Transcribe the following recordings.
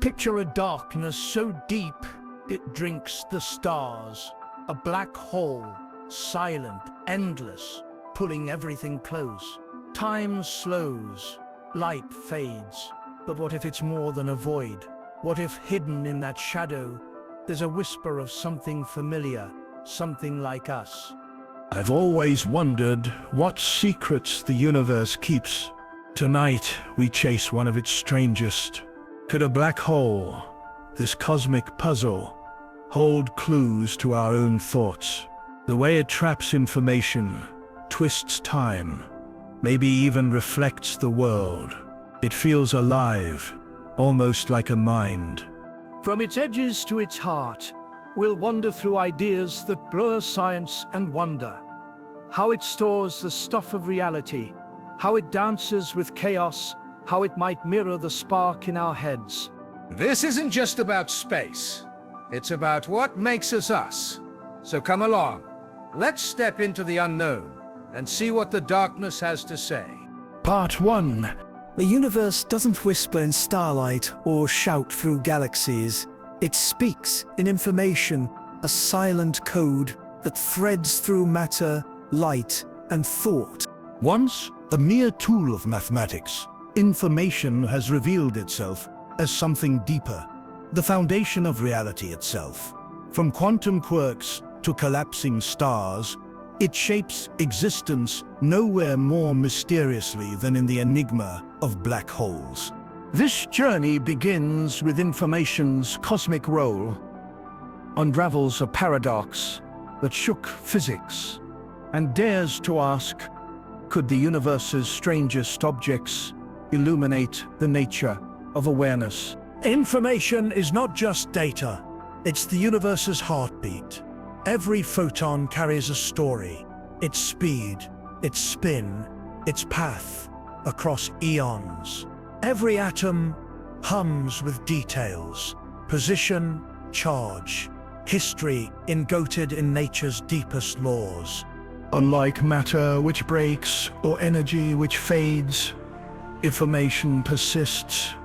Picture a darkness so deep it drinks the stars. A black hole, silent, endless, pulling everything close. Time slows, light fades. But what if it's more than a void? What if hidden in that shadow, there's a whisper of something familiar, something like us? I've always wondered what secrets the universe keeps. Tonight, we chase one of its strangest. Could a black hole, this cosmic puzzle, hold clues to our own thoughts? The way it traps information, twists time, maybe even reflects the world. It feels alive, almost like a mind. From its edges to its heart, we'll wander through ideas that blur science and wonder. How it stores the stuff of reality, how it dances with chaos, how it might mirror the spark in our heads. This isn't just about space. It's about what makes us us. So come along. Let's step into the unknown and see what the darkness has to say. Part 1. The universe doesn't whisper in starlight or shout through galaxies. It speaks in information, a silent code that threads through matter, light, and thought. Once a mere tool of mathematics, information has revealed itself as something deeper, the foundation of reality itself. From quantum quirks to collapsing stars, it shapes existence nowhere more mysteriously than in the enigma of black holes. This journey begins with information's cosmic role, unravels a paradox that shook physics, and dares to ask, could the universe's strangest objects illuminate the nature of awareness? Information is not just data, it's the universe's heartbeat. Every photon carries a story, its speed, its spin, its path across eons. Every atom hums with details, position, charge, history engoated in nature's deepest laws. Unlike matter which breaks or energy which fades, information persists.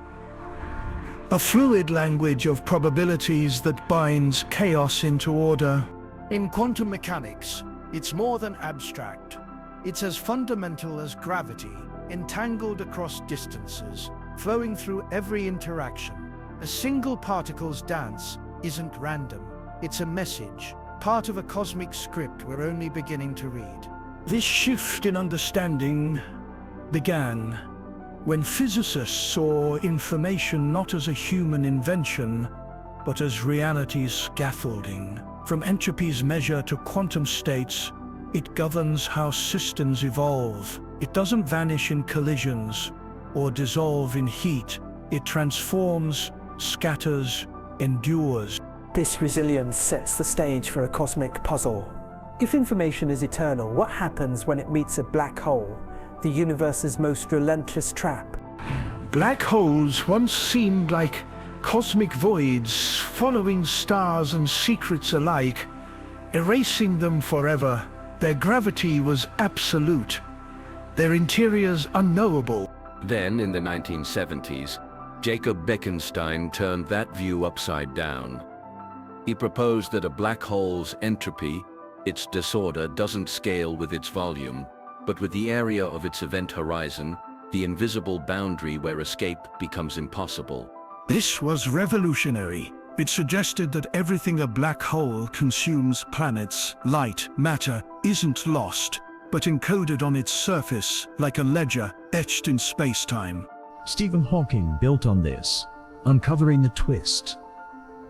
A fluid language of probabilities that binds chaos into order. In quantum mechanics, it's more than abstract. It's as fundamental as gravity, entangled across distances, flowing through every interaction. A single particle's dance isn't random. It's a message, part of a cosmic script we're only beginning to read. This shift in understanding began when physicists saw information not as a human invention, but as reality's scaffolding. From entropy's measure to quantum states, it governs how systems evolve. It doesn't vanish in collisions or dissolve in heat. It transforms, scatters, endures. This resilience sets the stage for a cosmic puzzle. If information is eternal, what happens when it meets a black hole, the universe's most relentless trap? Black holes once seemed like cosmic voids, following stars and secrets alike, erasing them forever. Their gravity was absolute, their interiors unknowable. Then, in the 1970s, Jacob Bekenstein turned that view upside down. He proposed that a black hole's entropy, its disorder, doesn't scale with its volume, but with the area of its event horizon, the invisible boundary where escape becomes impossible. This was revolutionary. It suggested that everything a black hole consumes, planets, light, matter, isn't lost, but encoded on its surface like a ledger etched in spacetime. Stephen Hawking built on this, uncovering the twist.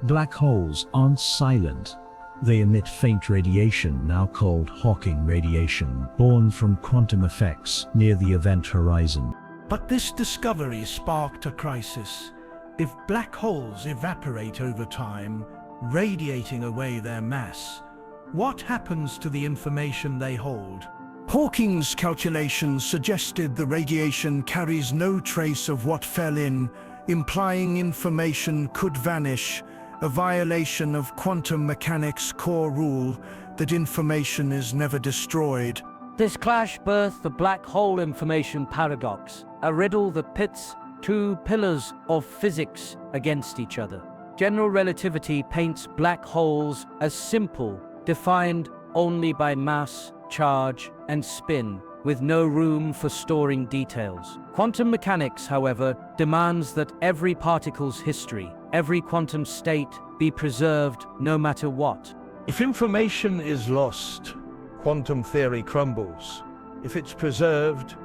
Black holes aren't silent. They emit faint radiation, now called Hawking radiation, born from quantum effects near the event horizon. But this discovery sparked a crisis. If black holes evaporate over time, radiating away their mass, what happens to the information they hold? Hawking's calculations suggested the radiation carries no trace of what fell in, implying information could vanish, a violation of quantum mechanics' core rule that information is never destroyed. This clash birthed the black hole information paradox, a riddle that pits two pillars of physics against each other. General relativity paints black holes as simple, defined only by mass, charge, and spin, with no room for storing details. Quantum mechanics, however, demands that every particle's history, every quantum state, be preserved no matter what. If information is lost, quantum theory crumbles. If it's preserved,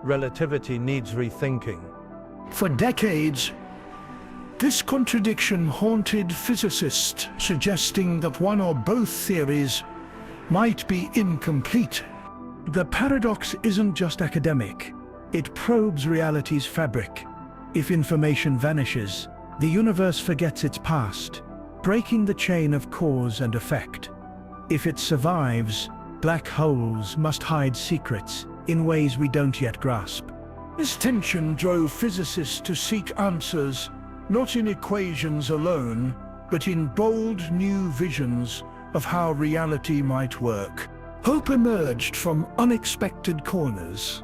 relativity needs rethinking. For decades, this contradiction haunted physicists, suggesting that one or both theories might be incomplete. The paradox isn't just academic. It probes reality's fabric. If information vanishes, the universe forgets its past, breaking the chain of cause and effect. If it survives, black holes must hide secrets in ways we don't yet grasp. This tension drove physicists to seek answers, not in equations alone, but in bold new visions of how reality might work. Hope emerged from unexpected corners.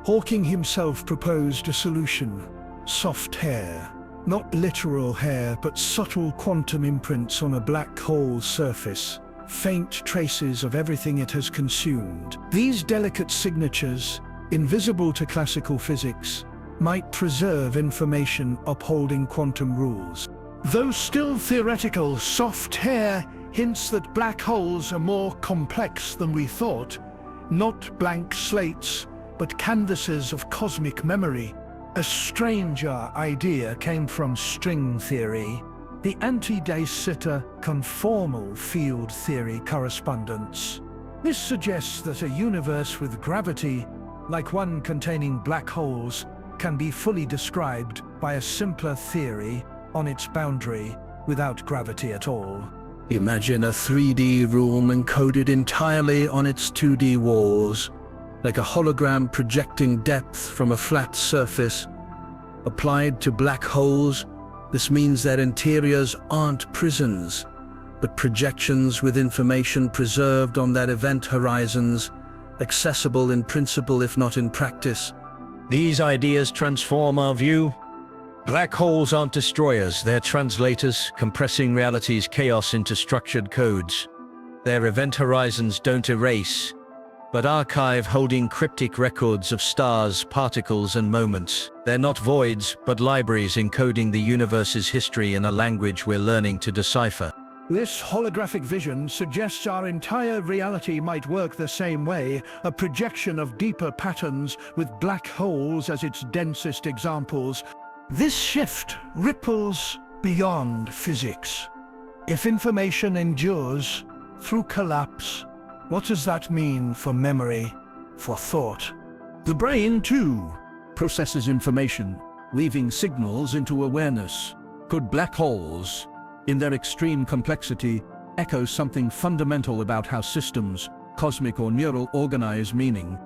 Hawking himself proposed a solution: soft hair. Not literal hair, but subtle quantum imprints on a black hole's surface, faint traces of everything it has consumed. These delicate signatures, invisible to classical physics, might preserve information upholding quantum rules. Though still theoretical, soft hair hints that black holes are more complex than we thought, not blank slates, but canvases of cosmic memory. A stranger idea came from string theory, the anti-de Sitter conformal field theory correspondence. This suggests that a universe with gravity, like one containing black holes, can be fully described by a simpler theory on its boundary without gravity at all. Imagine a 3D room encoded entirely on its 2D walls, like a hologram projecting depth from a flat surface. Applied to black holes, this means their interiors aren't prisons, but projections with information preserved on their event horizons, accessible in principle if not in practice. These ideas transform our view. Black holes aren't destroyers, they're translators, compressing reality's chaos into structured codes. Their event horizons don't erase, but archive, holding cryptic records of stars, particles, and moments. They're not voids, but libraries encoding the universe's history in a language we're learning to decipher. This holographic vision suggests our entire reality might work the same way, a projection of deeper patterns with black holes as its densest examples. This shift ripples beyond physics. If information endures through collapse, what does that mean for memory, for thought? The brain, too, processes information, leaving signals into awareness. Could black holes, in their extreme complexity, echo something fundamental about how systems, cosmic or neural, organize meaning?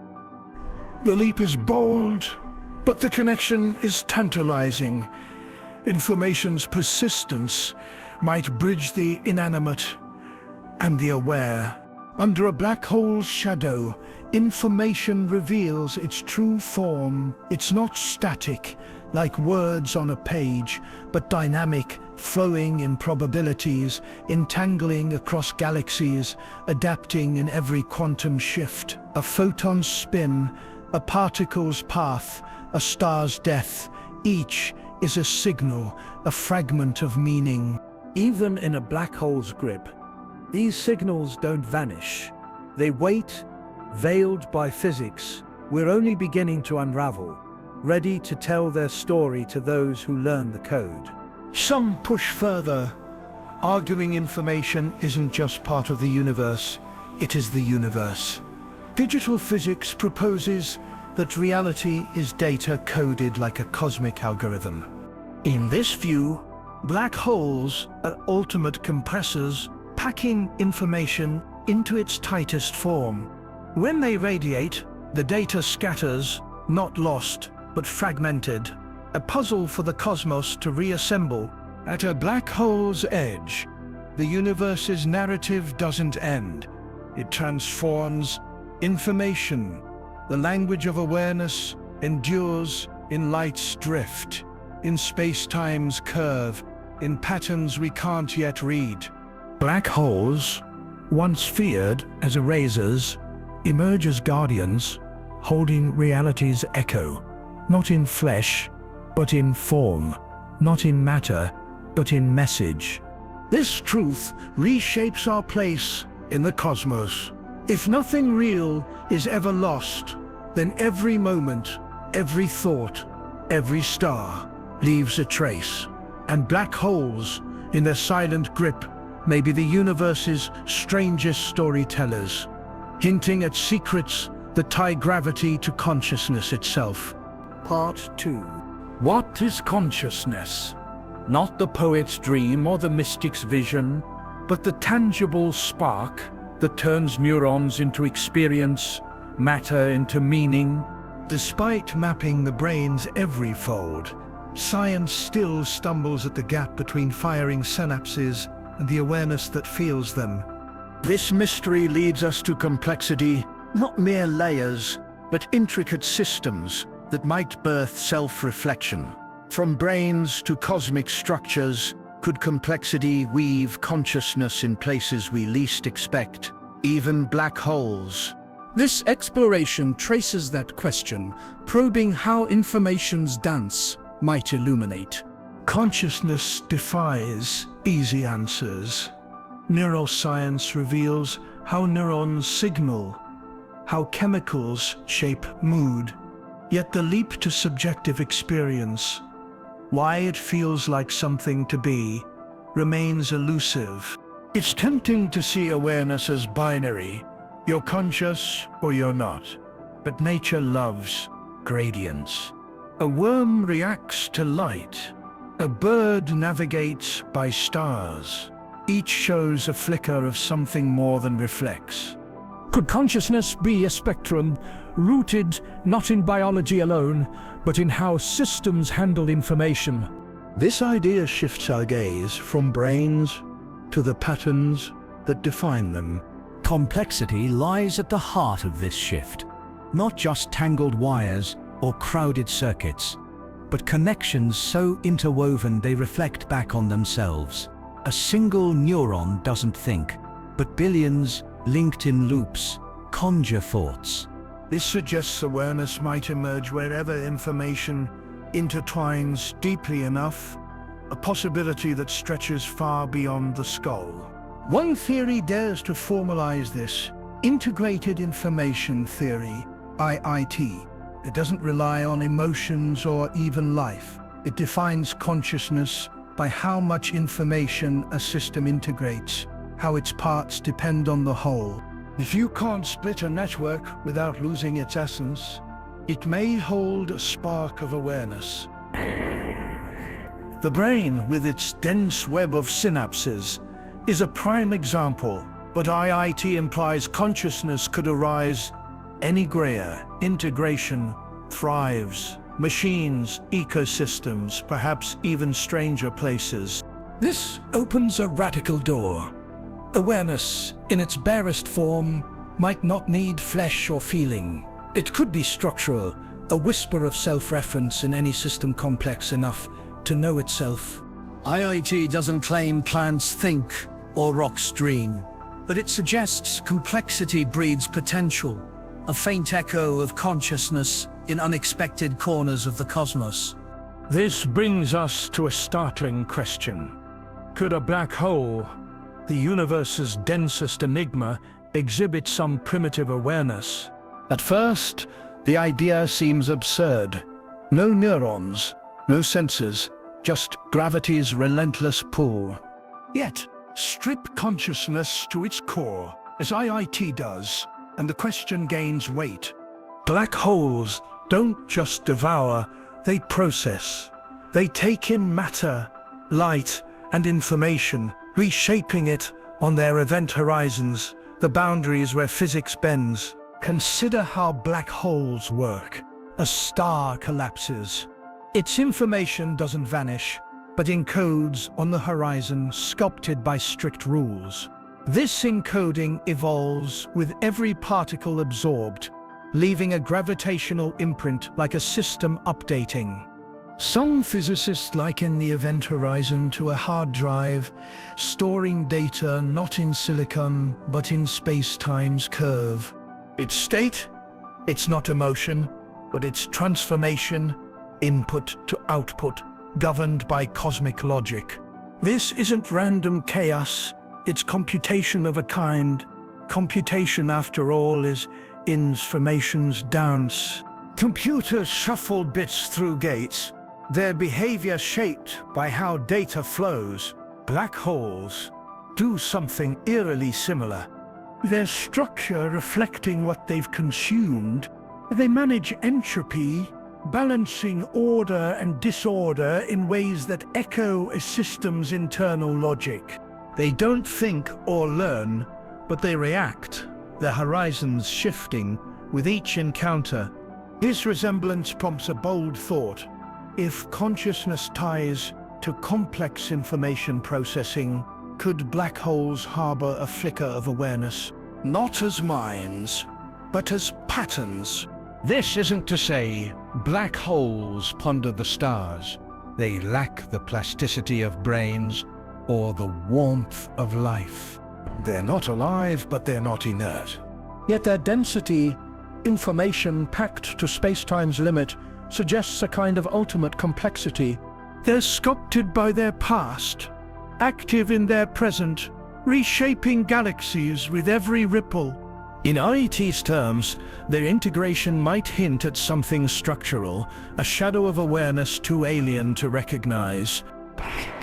The leap is bold, but the connection is tantalizing. Information's persistence might bridge the inanimate and the aware. Under a black hole's shadow, information reveals its true form. It's not static, like words on a page, but dynamic, flowing in probabilities, entangling across galaxies, adapting in every quantum shift. A photon's spin, a particle's path, a star's death, each is a signal, a fragment of meaning. Even in a black hole's grip, these signals don't vanish. They wait, veiled by physics. We're only beginning to unravel, ready to tell their story to those who learn the code. Some push further, arguing information isn't just part of the universe, it is the universe. Digital physics proposes that reality is data coded like a cosmic algorithm. In this view, black holes are ultimate compressors, packing information into its tightest form. When they radiate, the data scatters, not lost, but fragmented, a puzzle for the cosmos to reassemble. At a black hole's edge, the universe's narrative doesn't end. It transforms. Information, the language of awareness, endures, in light's drift, in space-time's curve, in patterns we can't yet read. Black holes, once feared as erasers, emerge as guardians, holding reality's echo, not in flesh, but in form, not in matter, but in message. This truth reshapes our place in the cosmos. If nothing real is ever lost, then every moment, every thought, every star leaves a trace. And black holes, in their silent grip, may be the universe's strangest storytellers, hinting at secrets that tie gravity to consciousness itself. Part 2. What is consciousness? Not the poet's dream or the mystic's vision, but the tangible spark that turns neurons into experience, matter into meaning. Despite mapping the brain's every fold, science still stumbles at the gap between firing synapses and the awareness that feels them. This mystery leads us to complexity, not mere layers, but intricate systems that might birth self-reflection. From brains to cosmic structures, could complexity weave consciousness in places we least expect, even black holes? This exploration traces that question, probing how information's dance might illuminate. Consciousness defies easy answers. Neuroscience reveals how neurons signal, how chemicals shape mood. Yet the leap to subjective experience, why it feels like something to be, remains elusive. It's tempting to see awareness as binary. You're conscious or you're not. But nature loves gradients. A worm reacts to light. A bird navigates by stars. Each shows a flicker of something more than reflects. Could consciousness be a spectrum, rooted not in biology alone, but in how systems handle information? This idea shifts our gaze from brains to the patterns that define them. Complexity lies at the heart of this shift. Not just tangled wires or crowded circuits, but connections so interwoven they reflect back on themselves. A single neuron doesn't think, but billions, linked in loops, conjure thoughts. This suggests awareness might emerge wherever information intertwines deeply enough, a possibility that stretches far beyond the skull. One theory dares to formalize this: integrated information theory, IIT. It doesn't rely on emotions or even life. It defines consciousness by how much information a system integrates, how its parts depend on the whole. If you can't split a network without losing its essence, it may hold a spark of awareness. The brain, with its dense web of synapses, is a prime example, but IIT implies consciousness could arise anywhere. Integration thrives. Machines, ecosystems, perhaps even stranger places. This opens a radical door. Awareness, in its barest form, might not need flesh or feeling. It could be structural, a whisper of self-reference in any system complex enough to know itself. IIT doesn't claim plants think or rocks dream, but it suggests complexity breeds potential, a faint echo of consciousness in unexpected corners of the cosmos. This brings us to a startling question. Could a black hole, the universe's densest enigma, exhibit some primitive awareness? At first, the idea seems absurd. No neurons, no sensors, just gravity's relentless pull. Yet, strip consciousness to its core, as IIT does, and the question gains weight. Black holes don't just devour, they process. They take in matter, light, and information, reshaping it on their event horizons, the boundaries where physics bends. Consider how black holes work. A star collapses. Its information doesn't vanish, but encodes on the horizon, sculpted by strict rules. This encoding evolves with every particle absorbed, leaving a gravitational imprint like a system updating. Some physicists liken the event horizon to a hard drive, storing data not in silicon, but in space-time's curve. Its state? It's not emotion, but it's transformation, input to output, governed by cosmic logic. This isn't random chaos, it's computation of a kind. Computation, after all, is information's dance. Computers shuffle bits through gates, their behavior shaped by how data flows. Black holes do something eerily similar. Their structure reflecting what they've consumed, they manage entropy, balancing order and disorder in ways that echo a system's internal logic. They don't think or learn, but they react, their horizons shifting with each encounter. This resemblance prompts a bold thought. If consciousness ties to complex information processing, could black holes harbor a flicker of awareness? Not as minds, but as patterns. This isn't to say black holes ponder the stars. They lack the plasticity of brains or the warmth of life. They're not alive, but they're not inert. Yet their density, information packed to space-time's limit, suggests a kind of ultimate complexity. They're sculpted by their past, active in their present, reshaping galaxies with every ripple. In IET's terms, their integration might hint at something structural, a shadow of awareness too alien to recognize.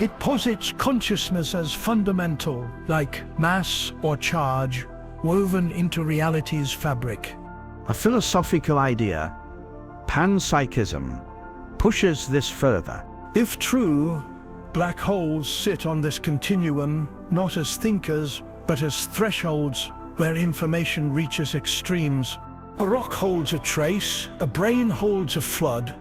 It posits consciousness as fundamental, like mass or charge, woven into reality's fabric. A philosophical idea, panpsychism, pushes this further. If true, black holes sit on this continuum, not as thinkers, but as thresholds where information reaches extremes. A rock holds a trace, a brain holds a flood,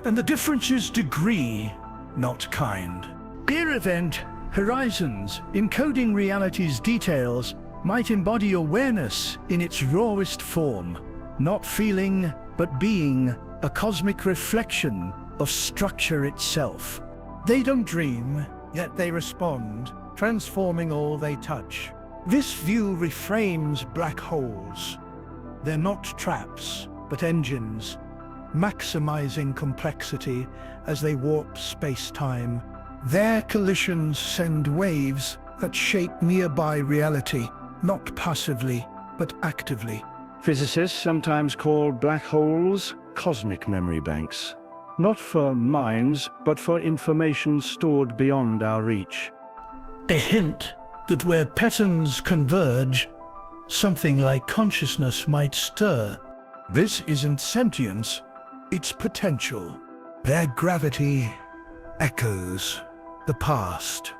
and the difference is degree, not kind. Peer event horizons, encoding reality's details, might embody awareness in its rawest form, not feeling, but being, a cosmic reflection of structure itself. They don't dream, yet they respond, transforming all they touch. This view reframes black holes. They're not traps, but engines, maximizing complexity as they warp space-time. Their collisions send waves that shape nearby reality, not passively, but actively. Physicists sometimes call black holes cosmic memory banks, not for minds, but for information stored beyond our reach. A hint that where patterns converge, something like consciousness might stir. This isn't sentience, it's potential. Their gravity echoes the past.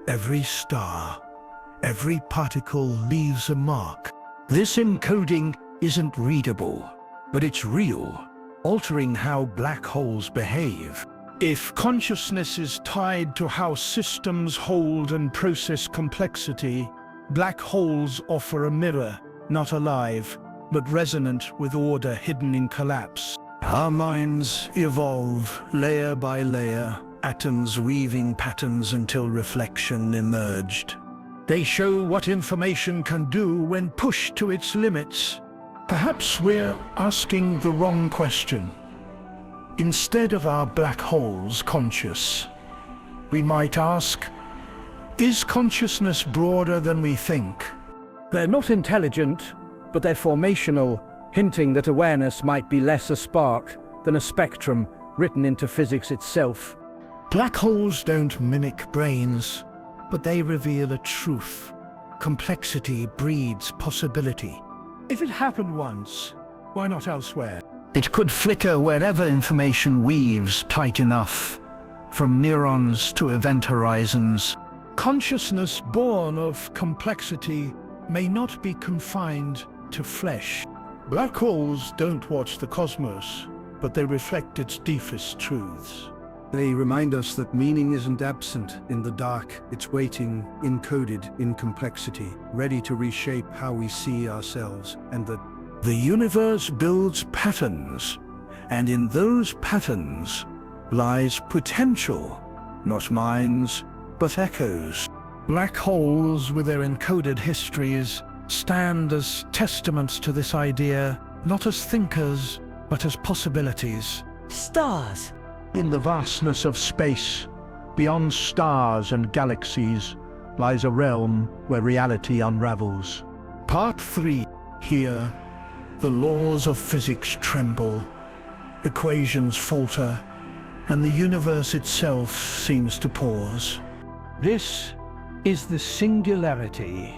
Every star, every particle leaves a mark. This encoding isn't readable, but it's real, altering how black holes behave. If consciousness is tied to how systems hold and process complexity, black holes offer a mirror, not alive, but resonant with order hidden in collapse. Our minds evolve layer by layer, atoms weaving patterns until reflection emerged. They show what information can do when pushed to its limits. Perhaps we're asking the wrong question. Instead of our black holes conscious, we might ask, is consciousness broader than we think? They're not intelligent, but they're formational, hinting that awareness might be less a spark than a spectrum written into physics itself. Black holes don't mimic brains, but they reveal a truth. Complexity breeds possibility. If it happened once, why not elsewhere? It could flicker wherever information weaves tight enough, from neurons to event horizons. Consciousness born of complexity may not be confined to flesh. Black holes don't watch the cosmos, but they reflect its deepest truths. They remind us that meaning isn't absent in the dark, it's waiting, encoded in complexity, ready to reshape how we see ourselves, and that The universe builds patterns, and in those patterns lies potential, not minds, but echoes. Black holes, with their encoded histories, stand as testaments to this idea, not as thinkers, but as possibilities. Stars. In the vastness of space, beyond stars and galaxies, lies a realm where reality unravels. Part 3. Here, the laws of physics tremble, equations falter, and the universe itself seems to pause. This is the singularity,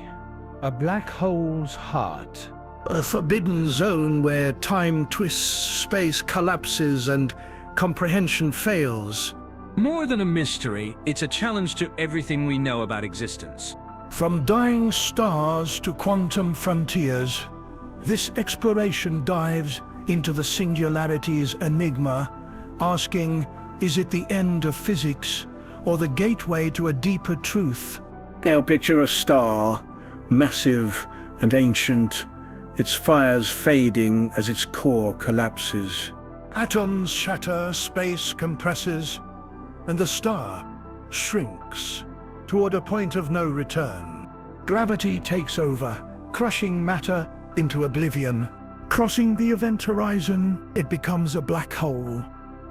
a black hole's heart. A forbidden zone where time twists, space collapses, and comprehension fails. More than a mystery, it's a challenge to everything we know about existence. From dying stars to quantum frontiers, this exploration dives into the singularity's enigma, asking, is it the end of physics, or the gateway to a deeper truth? Now picture a star, massive and ancient, its fires fading as its core collapses. Atoms shatter, space compresses, and the star shrinks toward a point of no return. Gravity takes over, crushing matter into oblivion. Crossing the event horizon, it becomes a black hole.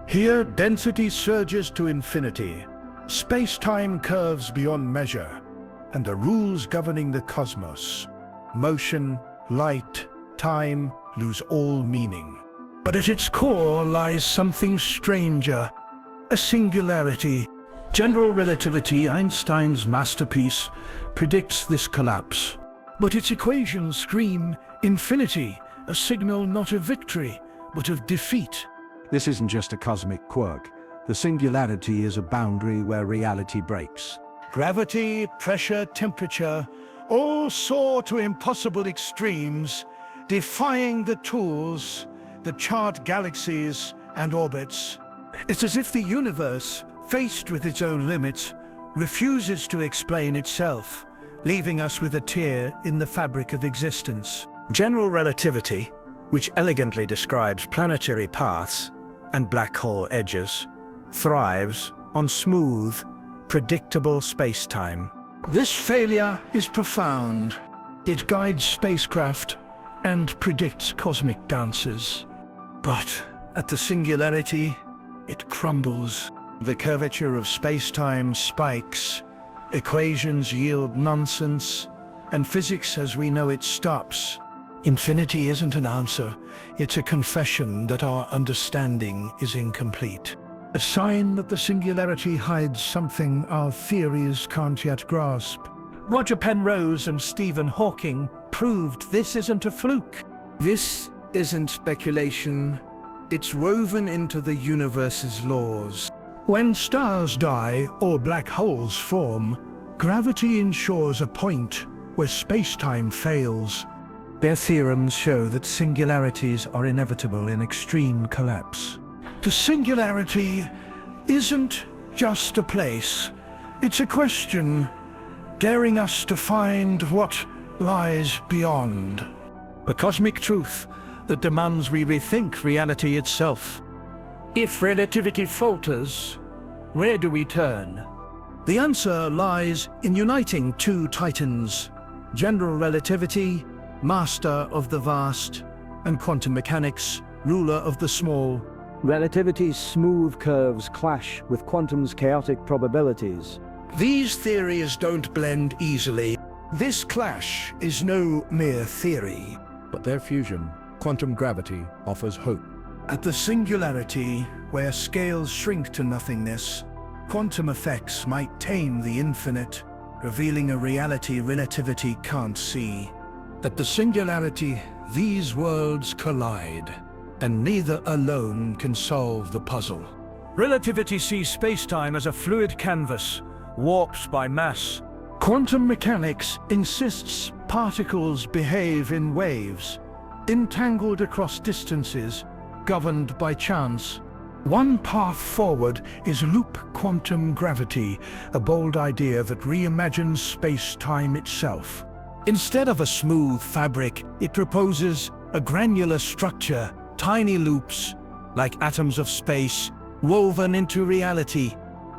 Here, density surges to infinity. Space-time curves beyond measure, and the rules governing the cosmos, motion, light, time, lose all meaning. But at its core lies something stranger, a singularity. General relativity, Einstein's masterpiece, predicts this collapse. But its equations scream infinity, a signal not of victory, but of defeat. This isn't just a cosmic quirk. The singularity is a boundary where reality breaks. Gravity, pressure, temperature, all soar to impossible extremes, defying the tools that chart galaxies and orbits. It's as if the universe, faced with its own limits, refuses to explain itself, leaving us with a tear in the fabric of existence. General relativity, which elegantly describes planetary paths and black hole edges, thrives on smooth, predictable space-time. This failure is profound. It guides spacecraft and predicts cosmic dances. But at the singularity, it crumbles. The curvature of space-time spikes, equations yield nonsense, and physics as we know it stops. Infinity isn't an answer, it's a confession that our understanding is incomplete. A sign that the singularity hides something our theories can't yet grasp. Roger Penrose and Stephen Hawking proved this isn't a fluke. This isn't speculation, it's woven into the universe's laws. When stars die or black holes form, gravity ensures a point where space-time fails. Their theorems show that singularities are inevitable in extreme collapse. The singularity isn't just a place, it's a question, daring us to find what lies beyond. A cosmic truth that demands we rethink reality itself. If relativity falters, where do we turn? The answer lies in uniting two titans, general relativity, master of the vast, and quantum mechanics, ruler of the small. Relativity's smooth curves clash with quantum's chaotic probabilities. These theories don't blend easily. This clash is no mere theory. But their fusion, quantum gravity, offers hope. At the singularity, where scales shrink to nothingness, quantum effects might tame the infinite, revealing a reality relativity can't see. At the singularity, these worlds collide, and neither alone can solve the puzzle. Relativity sees space-time as a fluid canvas, warped by mass. Quantum mechanics insists particles behave in waves, entangled across distances, governed by chance. One path forward is loop quantum gravity, a bold idea that reimagines space-time itself. Instead of a smooth fabric, it proposes a granular structure, tiny loops, like atoms of space, woven into reality.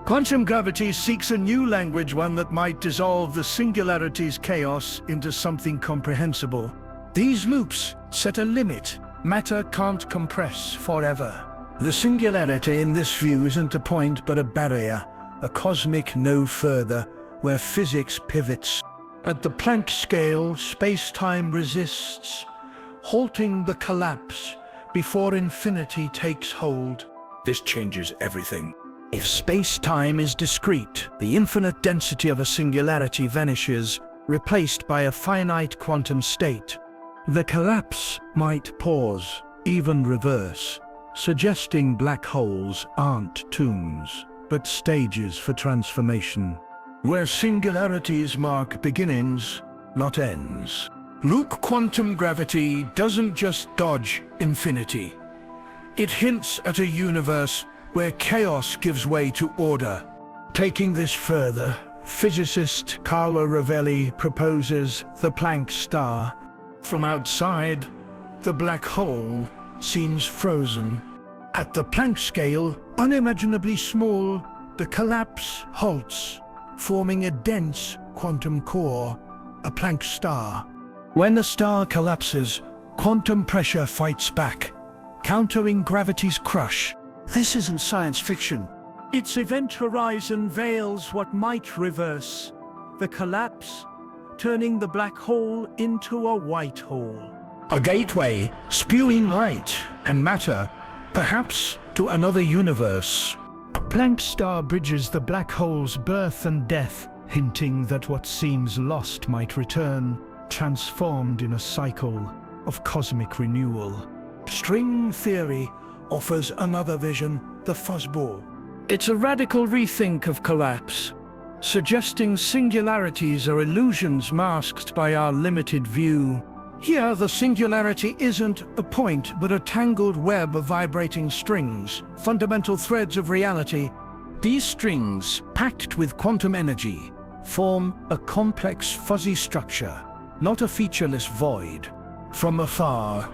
Quantum gravity seeks a new language, one that might dissolve the singularity's chaos into something comprehensible. These loops set a limit. Matter can't compress forever. The singularity in this view isn't a point but a barrier, a cosmic no further, where physics pivots. At the Planck scale, space-time resists, halting the collapse before infinity takes hold. This changes everything. If space-time is discrete, the infinite density of a singularity vanishes, replaced by a finite quantum state. The collapse might pause, even reverse, suggesting black holes aren't tombs, but stages for transformation, where singularities mark beginnings, not ends. Loop quantum gravity doesn't just dodge infinity. It hints at a universe where chaos gives way to order. Taking this further, physicist Carlo Rovelli proposes the Planck star. From outside, the black hole seems frozen. At the Planck scale, unimaginably small, the collapse halts, forming a dense quantum core, a Planck star. When the star collapses, quantum pressure fights back, countering gravity's crush. This isn't science fiction. Its event horizon veils what might reverse. The collapse, turning the black hole into a white hole. A gateway, spewing light and matter, perhaps to another universe. A Planck star bridges the black hole's birth and death, hinting that what seems lost might return, transformed in a cycle of cosmic renewal. String theory offers another vision, the fuzzball. It's a radical rethink of collapse, suggesting singularities are illusions masked by our limited view. Here, the singularity isn't a point, but a tangled web of vibrating strings, fundamental threads of reality. These strings, packed with quantum energy, form a complex fuzzy structure, not a featureless void. From afar,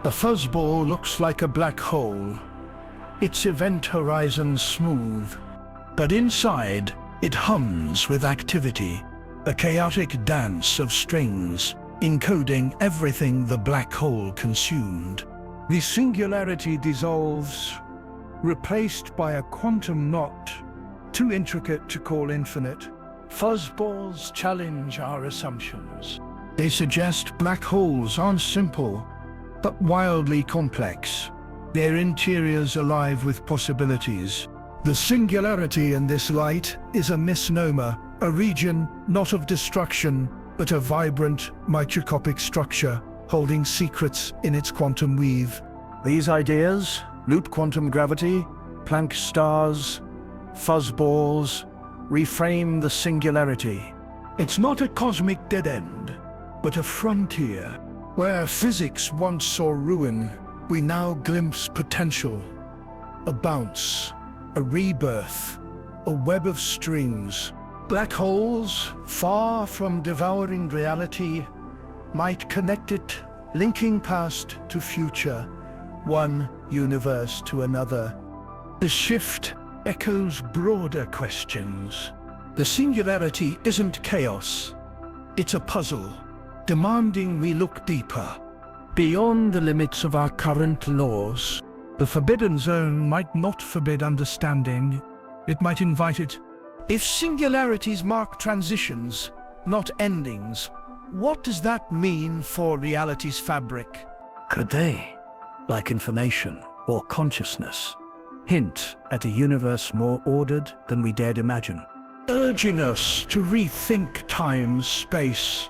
the fuzzball looks like a black hole, its event horizon smooth. But inside, it hums with activity, a chaotic dance of strings, encoding everything the black hole consumed. The singularity dissolves, replaced by a quantum knot, too intricate to call infinite. Fuzzballs challenge our assumptions. They suggest black holes aren't simple, but wildly complex, their interiors alive with possibilities. The singularity in this light is a misnomer, a region not of destruction, but a vibrant, microscopic structure holding secrets in its quantum weave. These ideas, loop quantum gravity, Planck stars, fuzzballs, reframe the singularity. It's not a cosmic dead end, but a frontier. Where physics once saw ruin, we now glimpse potential. A bounce, a rebirth, a web of strings. Black holes, far from devouring reality, might connect it, linking past to future, one universe to another. The shift echoes broader questions. The singularity isn't chaos, it's a puzzle, demanding we look deeper, beyond the limits of our current laws. The forbidden zone might not forbid understanding, it might invite it. If singularities mark transitions, not endings, what does that mean for reality's fabric? Could they, like information or consciousness, hint at a universe more ordered than we dared imagine? Urging us to rethink time, space,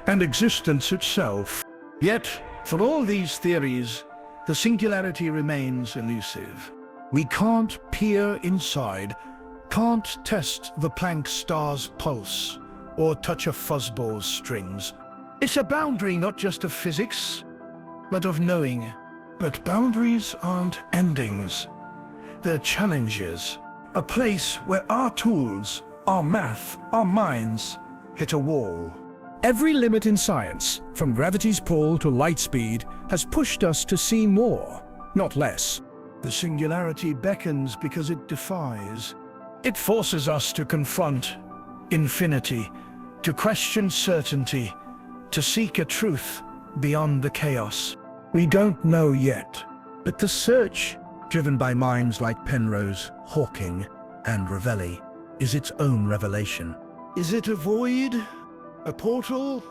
and existence itself. Yet, for all these theories, the singularity remains elusive. We can't peer inside, can't test the Planck star's pulse, or touch a fuzzball's strings. It's a boundary not just of physics, but of knowing. But boundaries aren't endings. They're challenges. A place where our tools, our math, our minds, hit a wall. Every limit in science, from gravity's pull to light speed, has pushed us to see more, not less. The singularity beckons because it defies. It forces us to confront infinity, to question certainty, to seek a truth beyond the chaos. We don't know yet, but the search, driven by minds like Penrose, Hawking, and Ravelli, is its own revelation. Is it a void? A portal?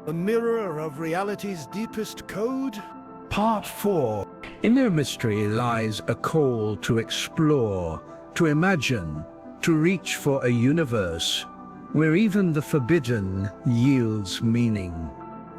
A mirror of reality's deepest code? Part 4. In their mystery lies a call to explore, to imagine, to reach for a universe where even the forbidden yields meaning.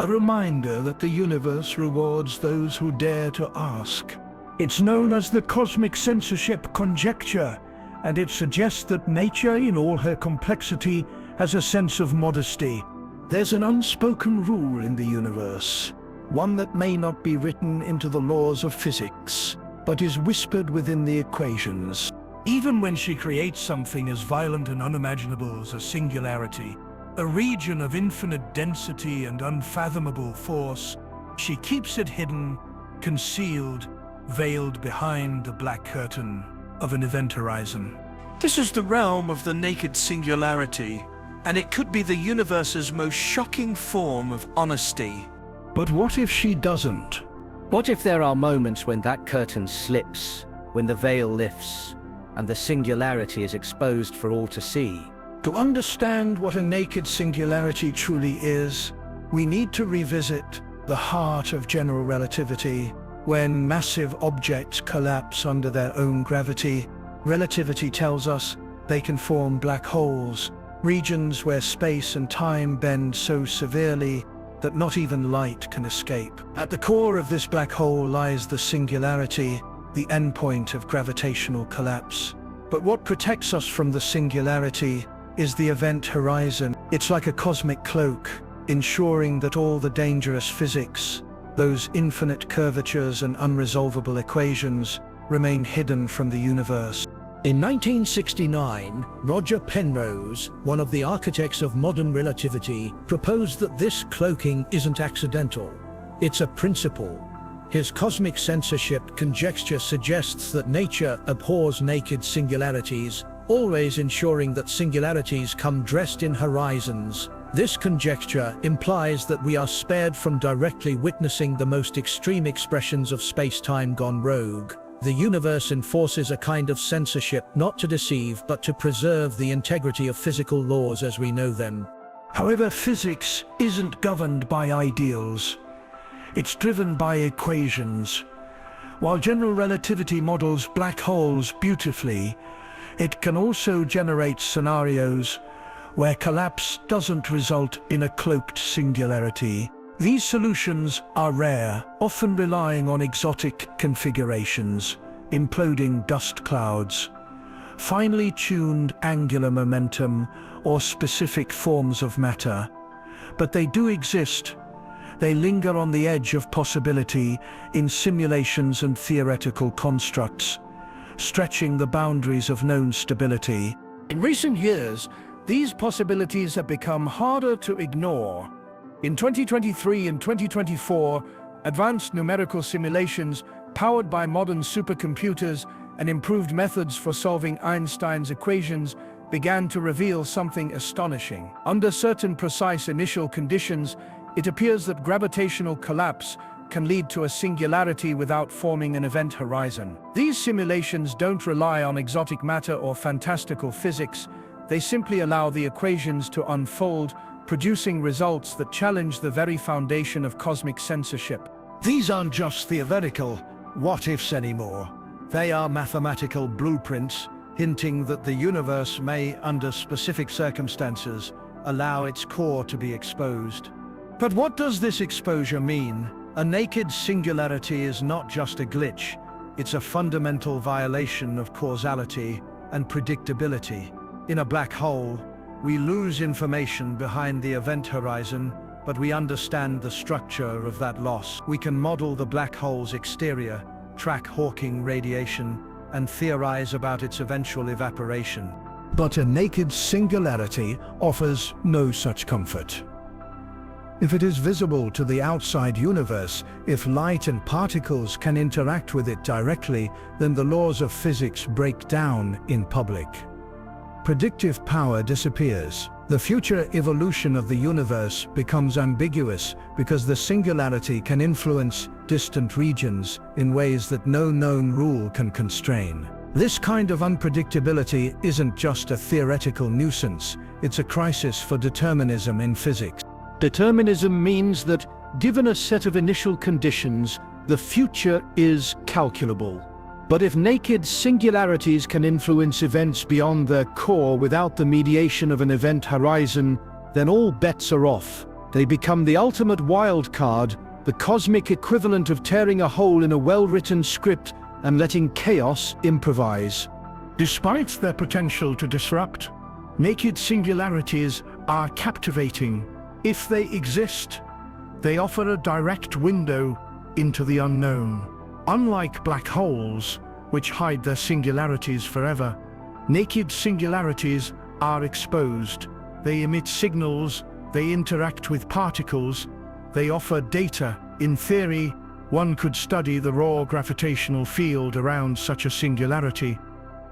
A reminder that the universe rewards those who dare to ask. It's known as the cosmic censorship conjecture, and it suggests that nature, in all her complexity, has a sense of modesty. There's an unspoken rule in the universe, one that may not be written into the laws of physics, but is whispered within the equations. Even when she creates something as violent and unimaginable as a singularity, a region of infinite density and unfathomable force, she keeps it hidden, concealed, veiled behind the black curtain of an event horizon. This is the realm of the naked singularity, and it could be the universe's most shocking form of honesty. But what if she doesn't? What if there are moments when that curtain slips, when the veil lifts, and the singularity is exposed for all to see? To understand what a naked singularity truly is, we need to revisit the heart of general relativity. When massive objects collapse under their own gravity, relativity tells us they can form black holes, regions where space and time bend so severely that not even light can escape. At the core of this black hole lies the singularity, the endpoint of gravitational collapse. But what protects us from the singularity is the event horizon. It's like a cosmic cloak, ensuring that all the dangerous physics, those infinite curvatures and unresolvable equations, remain hidden from the universe. In 1969, Roger Penrose, one of the architects of modern relativity, proposed that this cloaking isn't accidental. It's a principle. His cosmic censorship conjecture suggests that nature abhors naked singularities, always ensuring that singularities come dressed in horizons. This conjecture implies that we are spared from directly witnessing the most extreme expressions of space-time gone rogue. The universe enforces a kind of censorship not to deceive but to preserve the integrity of physical laws as we know them. However, physics isn't governed by ideals. It's driven by equations. While general relativity models black holes beautifully, it can also generate scenarios where collapse doesn't result in a cloaked singularity. These solutions are rare, often relying on exotic configurations, imploding dust clouds, finely tuned angular momentum, or specific forms of matter. But they do exist. They linger on the edge of possibility in simulations and theoretical constructs, stretching the boundaries of known stability. In recent years, these possibilities have become harder to ignore. In 2023 and 2024, advanced numerical simulations powered by modern supercomputers and improved methods for solving Einstein's equations began to reveal something astonishing. Under certain precise initial conditions, it appears that gravitational collapse can lead to a singularity without forming an event horizon. These simulations don't rely on exotic matter or fantastical physics. They simply allow the equations to unfold, producing results that challenge the very foundation of cosmic censorship. These aren't just theoretical what-ifs anymore. They are mathematical blueprints, hinting that the universe may, under specific circumstances, allow its core to be exposed. But what does this exposure mean? A naked singularity is not just a glitch. It's a fundamental violation of causality and predictability. In a black hole, we lose information behind the event horizon, but we understand the structure of that loss. We can model the black hole's exterior, track Hawking radiation, and theorize about its eventual evaporation. But a naked singularity offers no such comfort. If it is visible to the outside universe, if light and particles can interact with it directly, then the laws of physics break down in public. Predictive power disappears. The future evolution of the universe becomes ambiguous because the singularity can influence distant regions in ways that no known rule can constrain. This kind of unpredictability isn't just a theoretical nuisance, it's a crisis for determinism in physics. Determinism means that, given a set of initial conditions, the future is calculable. But if naked singularities can influence events beyond their core without the mediation of an event horizon, then all bets are off. They become the ultimate wild card, the cosmic equivalent of tearing a hole in a well-written script and letting chaos improvise. Despite their potential to disrupt, naked singularities are captivating. If they exist, they offer a direct window into the unknown. Unlike black holes, which hide their singularities forever, naked singularities are exposed. They emit signals, they interact with particles, they offer data. In theory, one could study the raw gravitational field around such a singularity,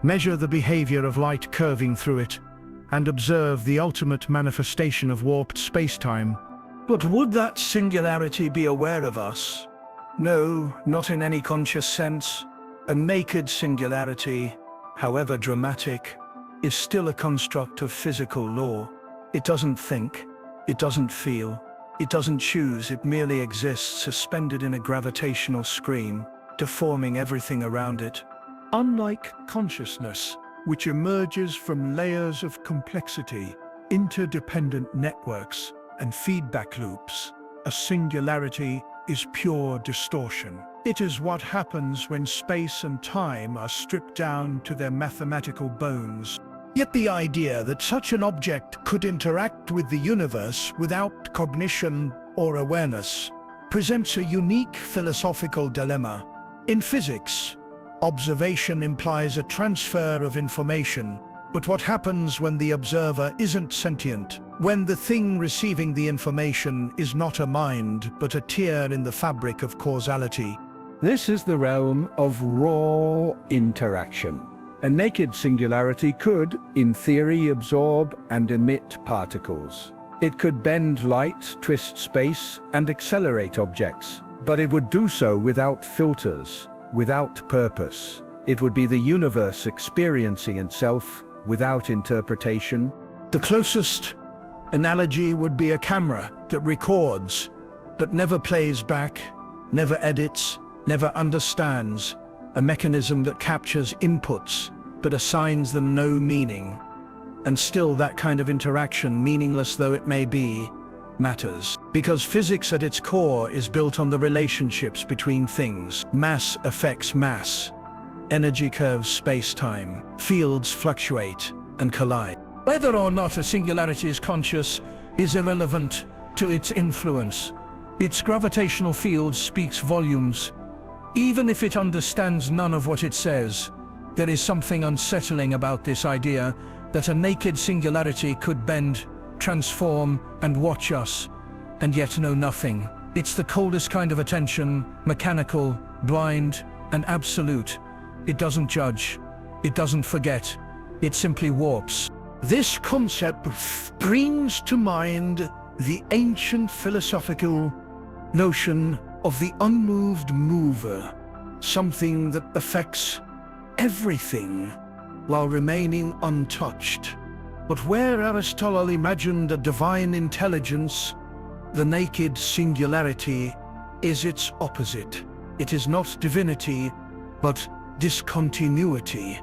measure the behavior of light curving through it, and observe the ultimate manifestation of warped spacetime. But would that singularity be aware of us? No, not in any conscious sense. A naked singularity, however dramatic, is still a construct of physical law. It doesn't think, it doesn't feel, it doesn't choose, it merely exists suspended in a gravitational screen, deforming everything around it. Unlike consciousness, which emerges from layers of complexity, interdependent networks, and feedback loops, a singularity is pure distortion. It is what happens when space and time are stripped down to their mathematical bones. Yet the idea that such an object could interact with the universe without cognition or awareness presents a unique philosophical dilemma. In physics, observation implies a transfer of information, but what happens when the observer isn't sentient? When the thing receiving the information is not a mind, but a tear in the fabric of causality? This is the realm of raw interaction. A naked singularity could, in theory, absorb and emit particles. It could bend light, twist space, and accelerate objects. But it would do so without filters, without purpose. It would be the universe experiencing itself without interpretation. The closest analogy would be a camera that records, but never plays back, never edits, never understands. A mechanism that captures inputs, but assigns them no meaning. And still that kind of interaction, meaningless though it may be, matters. Because physics at its core is built on the relationships between things. Mass affects mass. Energy curves space-time. Fields fluctuate and collide. Whether or not a singularity is conscious is irrelevant to its influence. Its gravitational field speaks volumes. Even if it understands none of what it says, there is something unsettling about this idea that a naked singularity could bend, transform, and watch us, and yet know nothing. It's the coldest kind of attention, mechanical, blind, and absolute. It doesn't judge. It doesn't forget. It simply warps. This concept brings to mind the ancient philosophical notion of the unmoved mover, something that affects everything while remaining untouched. But where Aristotle imagined a divine intelligence, the naked singularity is its opposite. It is not divinity, but discontinuity.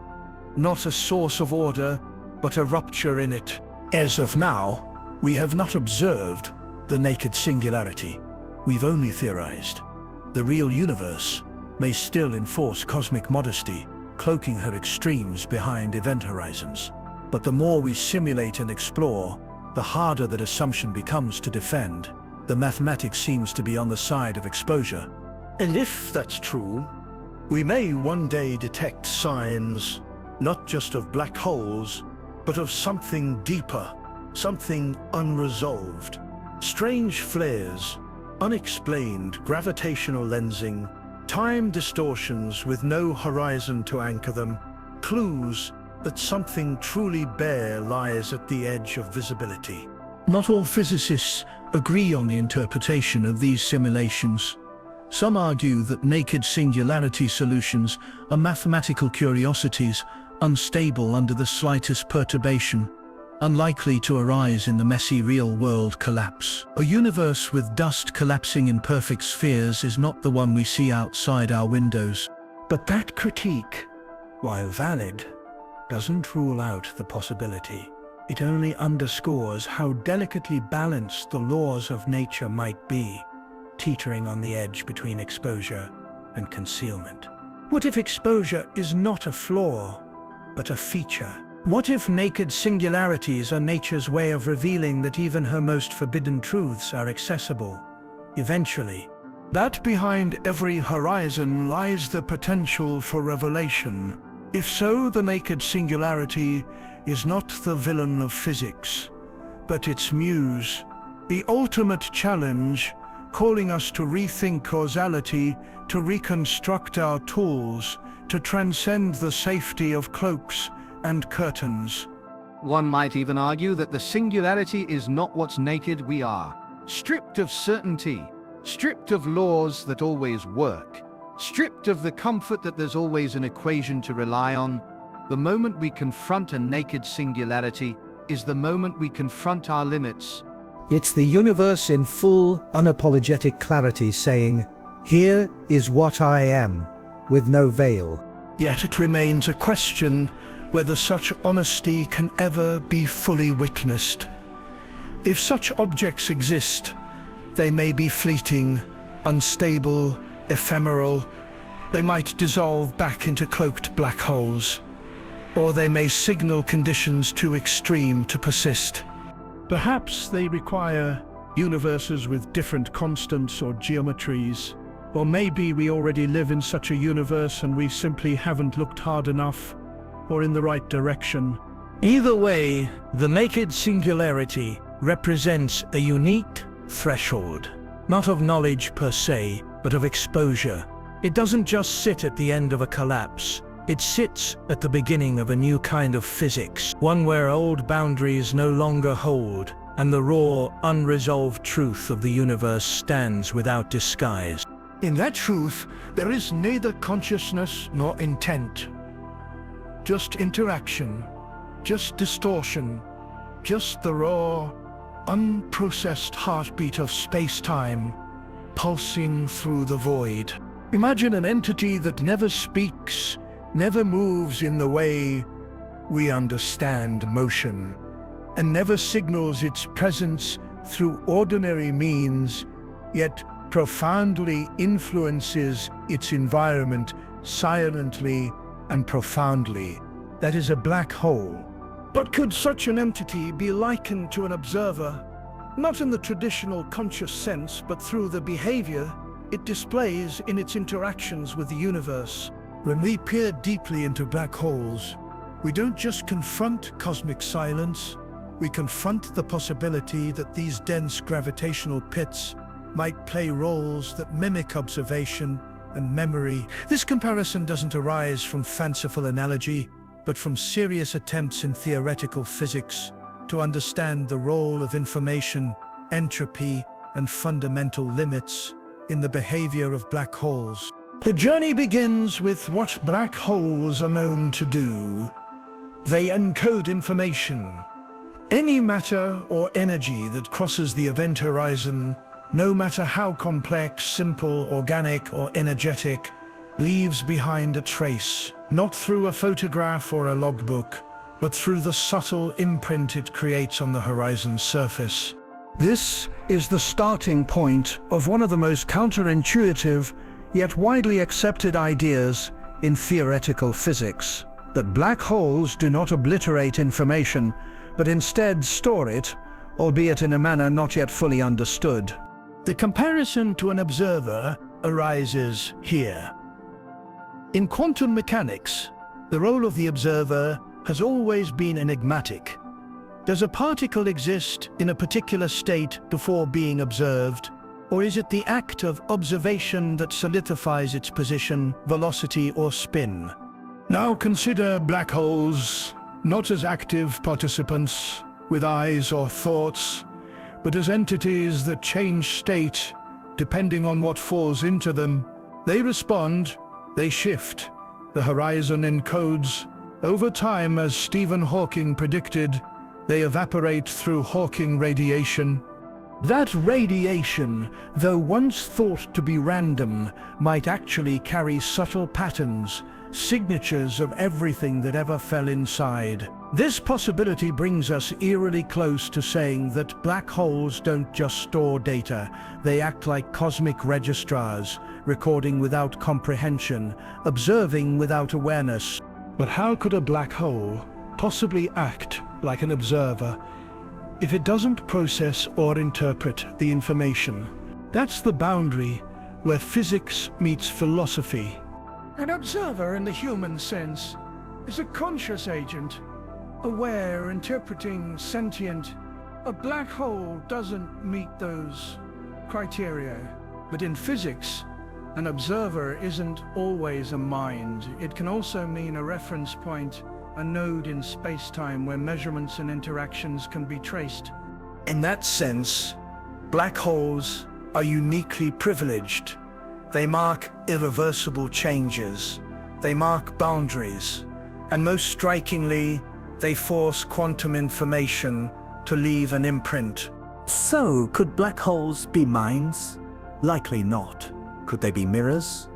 Not a source of order, but a rupture in it. As of now, we have not observed the naked singularity. We've only theorized. The real universe may still enforce cosmic modesty, cloaking her extremes behind event horizons. But the more we simulate and explore, the harder that assumption becomes to defend. The mathematics seems to be on the side of exposure. And if that's true, we may one day detect signs, not just of black holes, but of something deeper, something unresolved, Strange flares, unexplained gravitational lensing, time distortions with no horizon to anchor them, clues that something truly bare lies at the edge of visibility. Not all physicists agree on the interpretation of these simulations. Some argue that naked singularity solutions are mathematical curiosities, unstable under the slightest perturbation, unlikely to arise in the messy real-world collapse. A universe with dust collapsing in perfect spheres is not the one we see outside our windows. But that critique, while valid, doesn't rule out the possibility. It only underscores how delicately balanced the laws of nature might be, teetering on the edge between exposure and concealment. What if exposure is not a flaw, but a feature? What if naked singularities are nature's way of revealing that even her most forbidden truths are accessible, eventually? That behind every horizon lies the potential for revelation. If so, the naked singularity is not the villain of physics, but its muse, the ultimate challenge, calling us to rethink causality, to reconstruct our tools, to transcend the safety of cloaks and curtains. One might even argue that the singularity is not what's naked we are, stripped of certainty, stripped of laws that always work, stripped of the comfort that there's always an equation to rely on. The moment we confront a naked singularity is the moment we confront our limits. It's the universe in full, unapologetic clarity saying, "Here is what I am," with no veil. Yet it remains a question whether such honesty can ever be fully witnessed. If such objects exist, they may be fleeting, unstable, ephemeral. They might dissolve back into cloaked black holes, or they may signal conditions too extreme to persist. Perhaps they require universes with different constants or geometries, or maybe we already live in such a universe and we simply haven't looked hard enough or in the right direction. Either way, the naked singularity represents a unique threshold, not of knowledge per se, but of exposure. It doesn't just sit at the end of a collapse. It sits at the beginning of a new kind of physics, one where old boundaries no longer hold, and the raw, unresolved truth of the universe stands without disguise. In that truth, there is neither consciousness nor intent. Just interaction, just distortion, just the raw, unprocessed heartbeat of space-time, pulsing through the void. Imagine an entity that never speaks, never moves in the way we understand motion, and never signals its presence through ordinary means, yet profoundly influences its environment silently and profoundly. That is a black hole. But could such an entity be likened to an observer? Not in the traditional conscious sense, but through the behavior it displays in its interactions with the universe. When we peer deeply into black holes, we don't just confront cosmic silence, we confront the possibility that these dense gravitational pits might play roles that mimic observation and memory. This comparison doesn't arise from fanciful analogy, but from serious attempts in theoretical physics to understand the role of information, entropy, and fundamental limits in the behavior of black holes. The journey begins with what black holes are known to do. They encode information. Any matter or energy that crosses the event horizon, no matter how complex, simple, organic, or energetic, leaves behind a trace, not through a photograph or a logbook, but through the subtle imprint it creates on the horizon's surface. This is the starting point of one of the most counterintuitive, yet widely accepted ideas in theoretical physics, that black holes do not obliterate information, but instead store it, albeit in a manner not yet fully understood. The comparison to an observer arises here. In quantum mechanics, the role of the observer has always been enigmatic. Does a particle exist in a particular state before being observed? Or is it the act of observation that solidifies its position, velocity, or spin? Now consider black holes not as active participants with eyes or thoughts, but as entities that change state depending on what falls into them. They respond, they shift. The horizon encodes. Over time, as Stephen Hawking predicted, they evaporate through Hawking radiation. That radiation, though once thought to be random, might actually carry subtle patterns, signatures of everything that ever fell inside. This possibility brings us eerily close to saying that black holes don't just store data, they act like cosmic registrars, recording without comprehension, observing without awareness. But how could a black hole possibly act like an observer if it doesn't process or interpret the information? That's the boundary where physics meets philosophy. An observer in the human sense is a conscious agent, aware, interpreting, sentient. A black hole doesn't meet those criteria. But in physics, an observer isn't always a mind. It can also mean a reference point, a node in spacetime where measurements and interactions can be traced. In that sense, black holes are uniquely privileged. They mark irreversible changes. They mark boundaries. And most strikingly, they force quantum information to leave an imprint. So, could black holes be minds? Likely not. Could they be mirrors?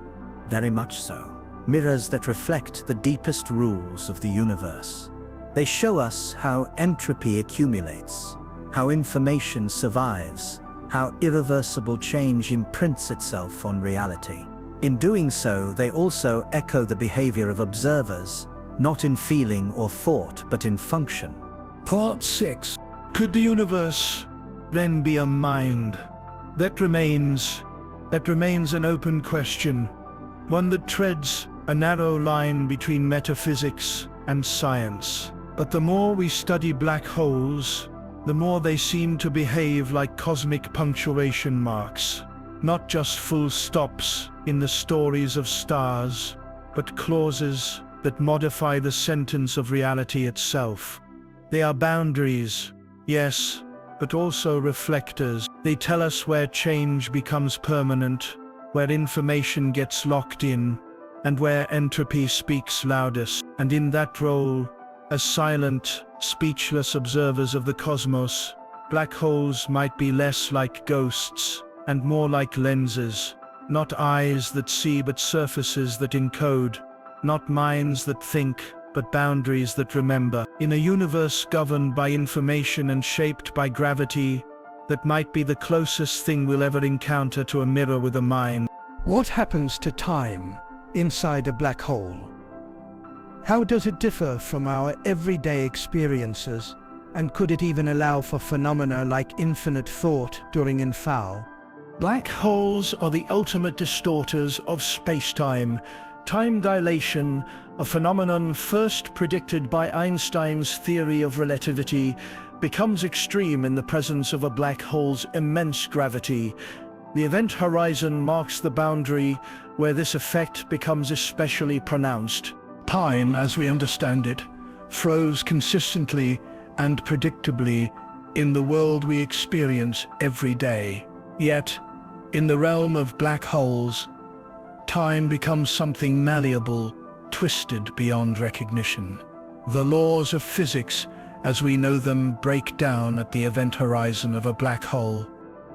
Very much so. Mirrors that reflect the deepest rules of the universe. They show us how entropy accumulates, how information survives, how irreversible change imprints itself on reality. In doing so, they also echo the behavior of observers, not in feeling or thought, but in function. Part 6. Could the universe then be a mind? That remains an open question, one that treads a narrow line between metaphysics and science. But the more we study black holes, the more they seem to behave like cosmic punctuation marks, not just full stops in the stories of stars, but clauses that modify the sentence of reality itself. They are boundaries, yes, but also reflectors. They tell us where change becomes permanent, where information gets locked in, and where entropy speaks loudest. And in that role, as silent, speechless observers of the cosmos, black holes might be less like ghosts and more like lenses, not eyes that see but surfaces that encode, not minds that think but boundaries that remember. In a universe governed by information and shaped by gravity, that might be the closest thing we'll ever encounter to a mirror with a mind. What happens to time inside a black hole? How does it differ from our everyday experiences? And could it even allow for phenomena like infinite thought during infall? Black holes are the ultimate distorters of spacetime. Time dilation, a phenomenon first predicted by Einstein's theory of relativity, becomes extreme in the presence of a black hole's immense gravity. The event horizon marks the boundary where this effect becomes especially pronounced. Time, as we understand it, froze consistently and predictably in the world we experience every day. Yet, in the realm of black holes, time becomes something malleable, twisted beyond recognition. The laws of physics, as we know them, break down at the event horizon of a black hole.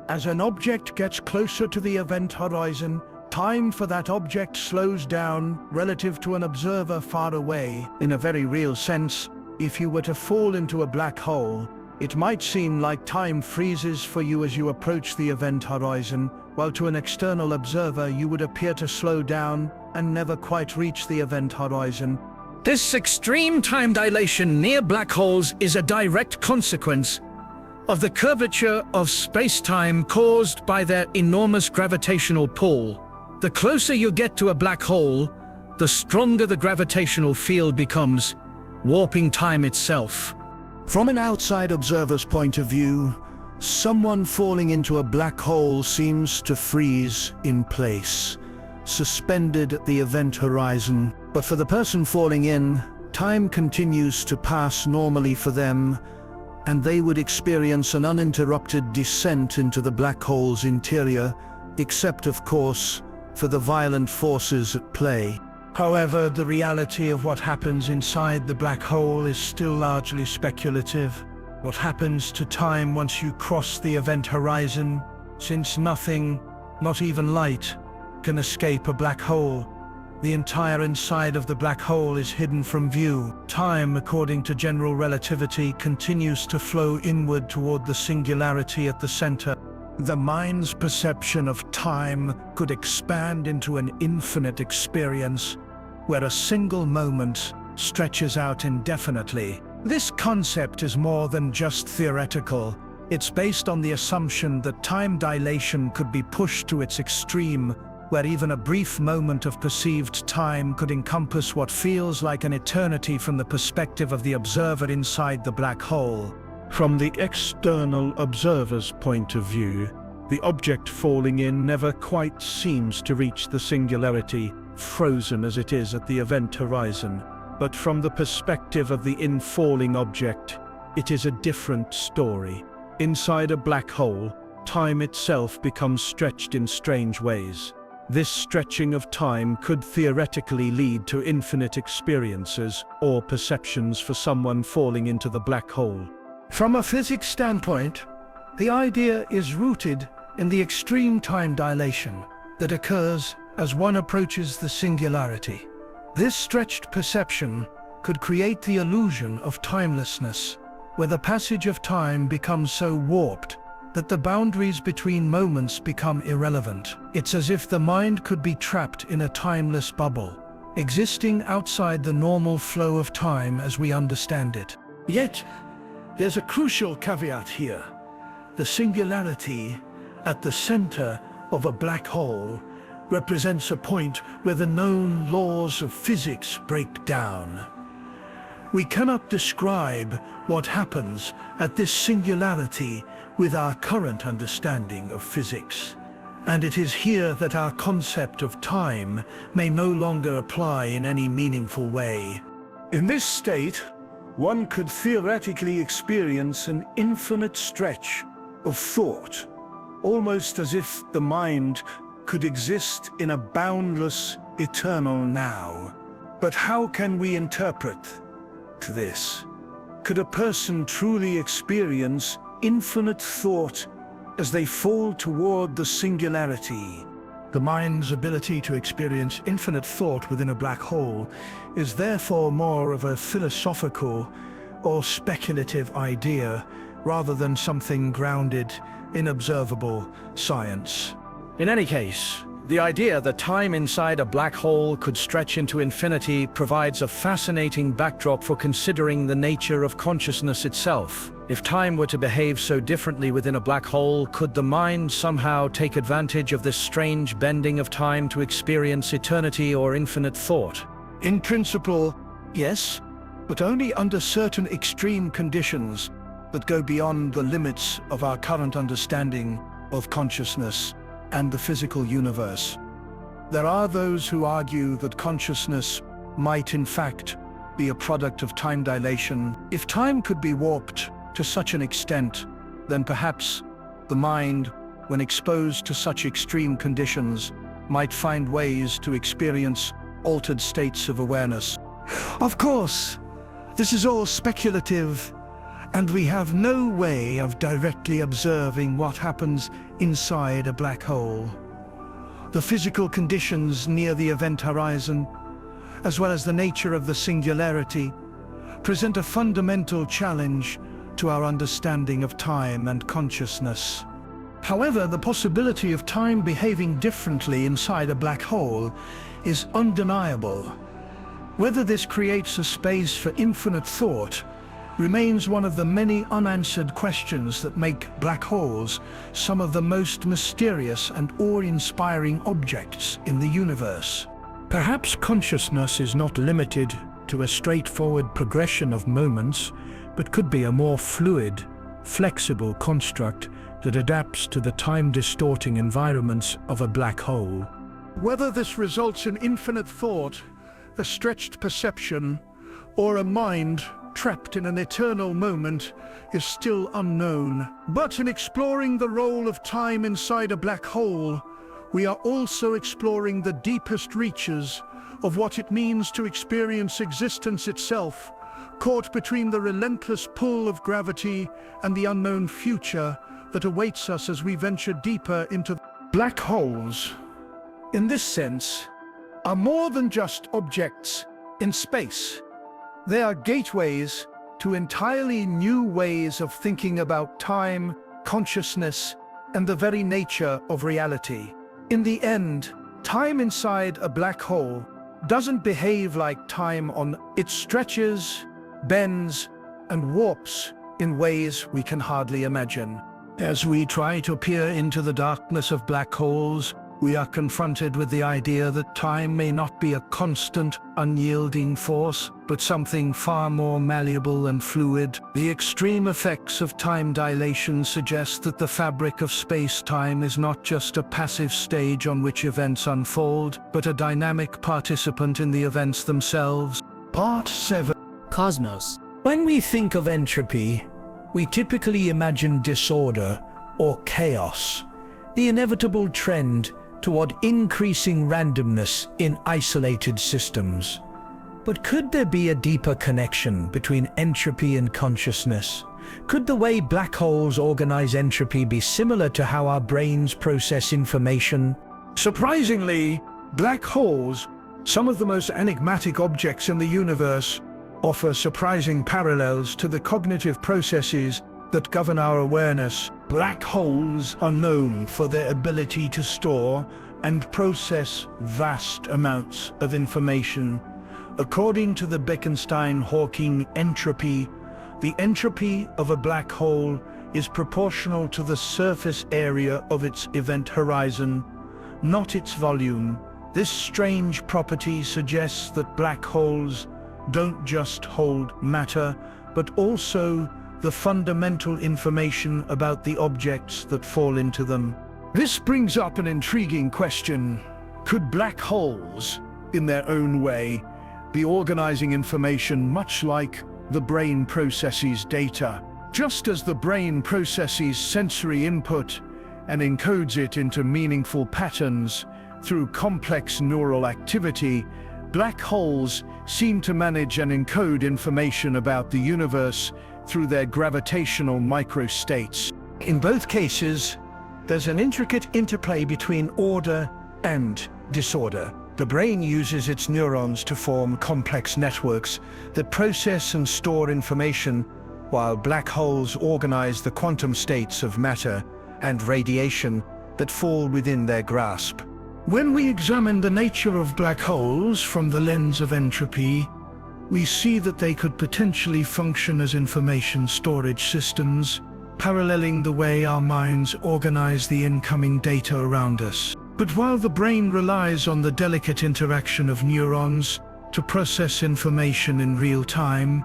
As an object gets closer to the event horizon, time for that object slows down relative to an observer far away. In a very real sense, if you were to fall into a black hole, it might seem like time freezes for you as you approach the event horizon, while to an external observer you would appear to slow down and never quite reach the event horizon. This extreme time dilation near black holes is a direct consequence of the curvature of space-time caused by their enormous gravitational pull. The closer you get to a black hole, the stronger the gravitational field becomes, warping time itself. From an outside observer's point of view, someone falling into a black hole seems to freeze in place, suspended at the event horizon. But for the person falling in, time continues to pass normally for them, and they would experience an uninterrupted descent into the black hole's interior, except, of course, for the violent forces at play. However, the reality of what happens inside the black hole is still largely speculative. What happens to time once you cross the event horizon, since nothing, not even light, can escape a black hole? The entire inside of the black hole is hidden from view. Time, according to general relativity, continues to flow inward toward the singularity at the center. The mind's perception of time could expand into an infinite experience, where a single moment stretches out indefinitely. This concept is more than just theoretical. It's based on the assumption that time dilation could be pushed to its extreme, where even a brief moment of perceived time could encompass what feels like an eternity from the perspective of the observer inside the black hole. From the external observer's point of view, the object falling in never quite seems to reach the singularity, frozen as it is at the event horizon. But from the perspective of the infalling object, it is a different story. Inside a black hole, time itself becomes stretched in strange ways. This stretching of time could theoretically lead to infinite experiences or perceptions for someone falling into the black hole. From a physics standpoint, the idea is rooted in the extreme time dilation that occurs as one approaches the singularity. This stretched perception could create the illusion of timelessness, where the passage of time becomes so warped that the boundaries between moments become irrelevant. It's as if the mind could be trapped in a timeless bubble, existing outside the normal flow of time as we understand it. Yet, there's a crucial caveat here. The singularity at the center of a black hole represents a point where the known laws of physics break down. We cannot describe what happens at this singularity with our current understanding of physics. And it is here that our concept of time may no longer apply in any meaningful way. In this state, one could theoretically experience an infinite stretch of thought, almost as if the mind could exist in a boundless, eternal now. But how can we interpret this? Could a person truly experience infinite thought as they fall toward the singularity? The mind's ability to experience infinite thought within a black hole is therefore more of a philosophical or speculative idea rather than something grounded in observable science. In any case, the idea that time inside a black hole could stretch into infinity provides a fascinating backdrop for considering the nature of consciousness itself. If time were to behave so differently within a black hole, could the mind somehow take advantage of this strange bending of time to experience eternity or infinite thought? In principle, yes, but only under certain extreme conditions that go beyond the limits of our current understanding of consciousness and the physical universe. There are those who argue that consciousness might in fact be a product of time dilation. If time could be warped to such an extent, then perhaps the mind, when exposed to such extreme conditions, might find ways to experience altered states of awareness. Of course, this is all speculative, and we have no way of directly observing what happens inside a black hole. The physical conditions near the event horizon, as well as the nature of the singularity, present a fundamental challenge to our understanding of time and consciousness. However, the possibility of time behaving differently inside a black hole is undeniable. Whether this creates a space for infinite thought remains one of the many unanswered questions that make black holes some of the most mysterious and awe-inspiring objects in the universe. Perhaps consciousness is not limited to a straightforward progression of moments, but could be a more fluid, flexible construct that adapts to the time-distorting environments of a black hole. Whether this results in infinite thought, a stretched perception, or a mind trapped in an eternal moment is still unknown. But in exploring the role of time inside a black hole, we are also exploring the deepest reaches of what it means to experience existence itself, caught between the relentless pull of gravity and the unknown future that awaits us as we venture deeper into black holes. In this sense, are more than just objects in space. They are gateways to entirely new ways of thinking about time, consciousness, and the very nature of reality. In the end, time inside a black hole doesn't behave like time on it stretches, bends, and warps in ways we can hardly imagine. As we try to peer into the darkness of black holes, we are confronted with the idea that time may not be a constant, unyielding force, but something far more malleable and fluid. The extreme effects of time dilation suggest that the fabric of space-time is not just a passive stage on which events unfold, but a dynamic participant in the events themselves. Part 7. Cosmos. When we think of entropy, we typically imagine disorder or chaos, the inevitable trend toward increasing randomness in isolated systems. But could there be a deeper connection between entropy and consciousness? Could the way black holes organize entropy be similar to how our brains process information? Surprisingly, black holes, some of the most enigmatic objects in the universe, offer surprising parallels to the cognitive processes that govern our awareness. Black holes are known for their ability to store and process vast amounts of information. According to the Bekenstein-Hawking entropy, the entropy of a black hole is proportional to the surface area of its event horizon, not its volume. This strange property suggests that black holes don't just hold matter, but also the fundamental information about the objects that fall into them. This brings up an intriguing question. Could black holes, in their own way, be organizing information much like the brain processes data? Just as the brain processes sensory input and encodes it into meaningful patterns through complex neural activity, black holes seem to manage and encode information about the universe through their gravitational microstates. In both cases, there's an intricate interplay between order and disorder. The brain uses its neurons to form complex networks that process and store information, while black holes organize the quantum states of matter and radiation that fall within their grasp. When we examine the nature of black holes from the lens of entropy, we see that they could potentially function as information storage systems, paralleling the way our minds organize the incoming data around us. But while the brain relies on the delicate interaction of neurons to process information in real time,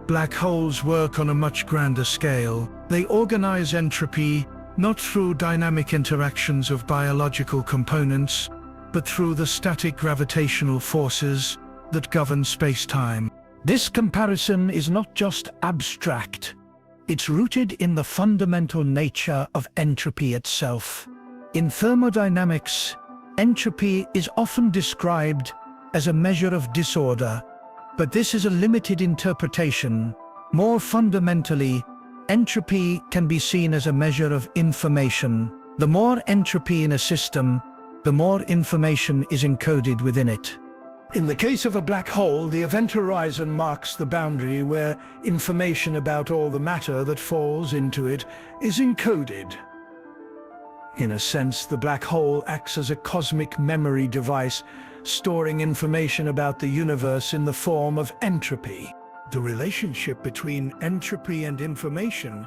black holes work on a much grander scale. They organize entropy not through dynamic interactions of biological components, but through the static gravitational forces that govern space-time. This comparison is not just abstract. It's rooted in the fundamental nature of entropy itself. In thermodynamics, entropy is often described as a measure of disorder, but this is a limited interpretation. More fundamentally, entropy can be seen as a measure of information. The more entropy in a system, the more information is encoded within it. In the case of a black hole, the event horizon marks the boundary where information about all the matter that falls into it is encoded. In a sense, the black hole acts as a cosmic memory device, storing information about the universe in the form of entropy. The relationship between entropy and information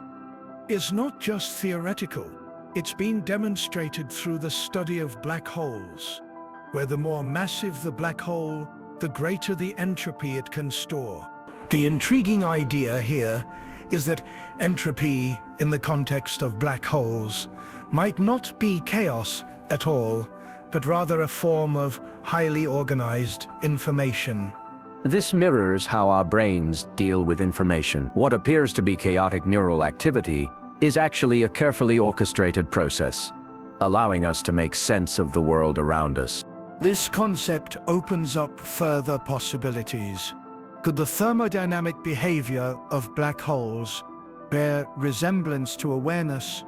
is not just theoretical. It's been demonstrated through the study of black holes, where the more massive the black hole, the greater the entropy it can store. The intriguing idea here is that entropy, in the context of black holes, might not be chaos at all, but rather a form of highly organized information. This mirrors how our brains deal with information. What appears to be chaotic neural activity is actually a carefully orchestrated process, allowing us to make sense of the world around us. This concept opens up further possibilities. Could the thermodynamic behavior of black holes bear resemblance to awareness?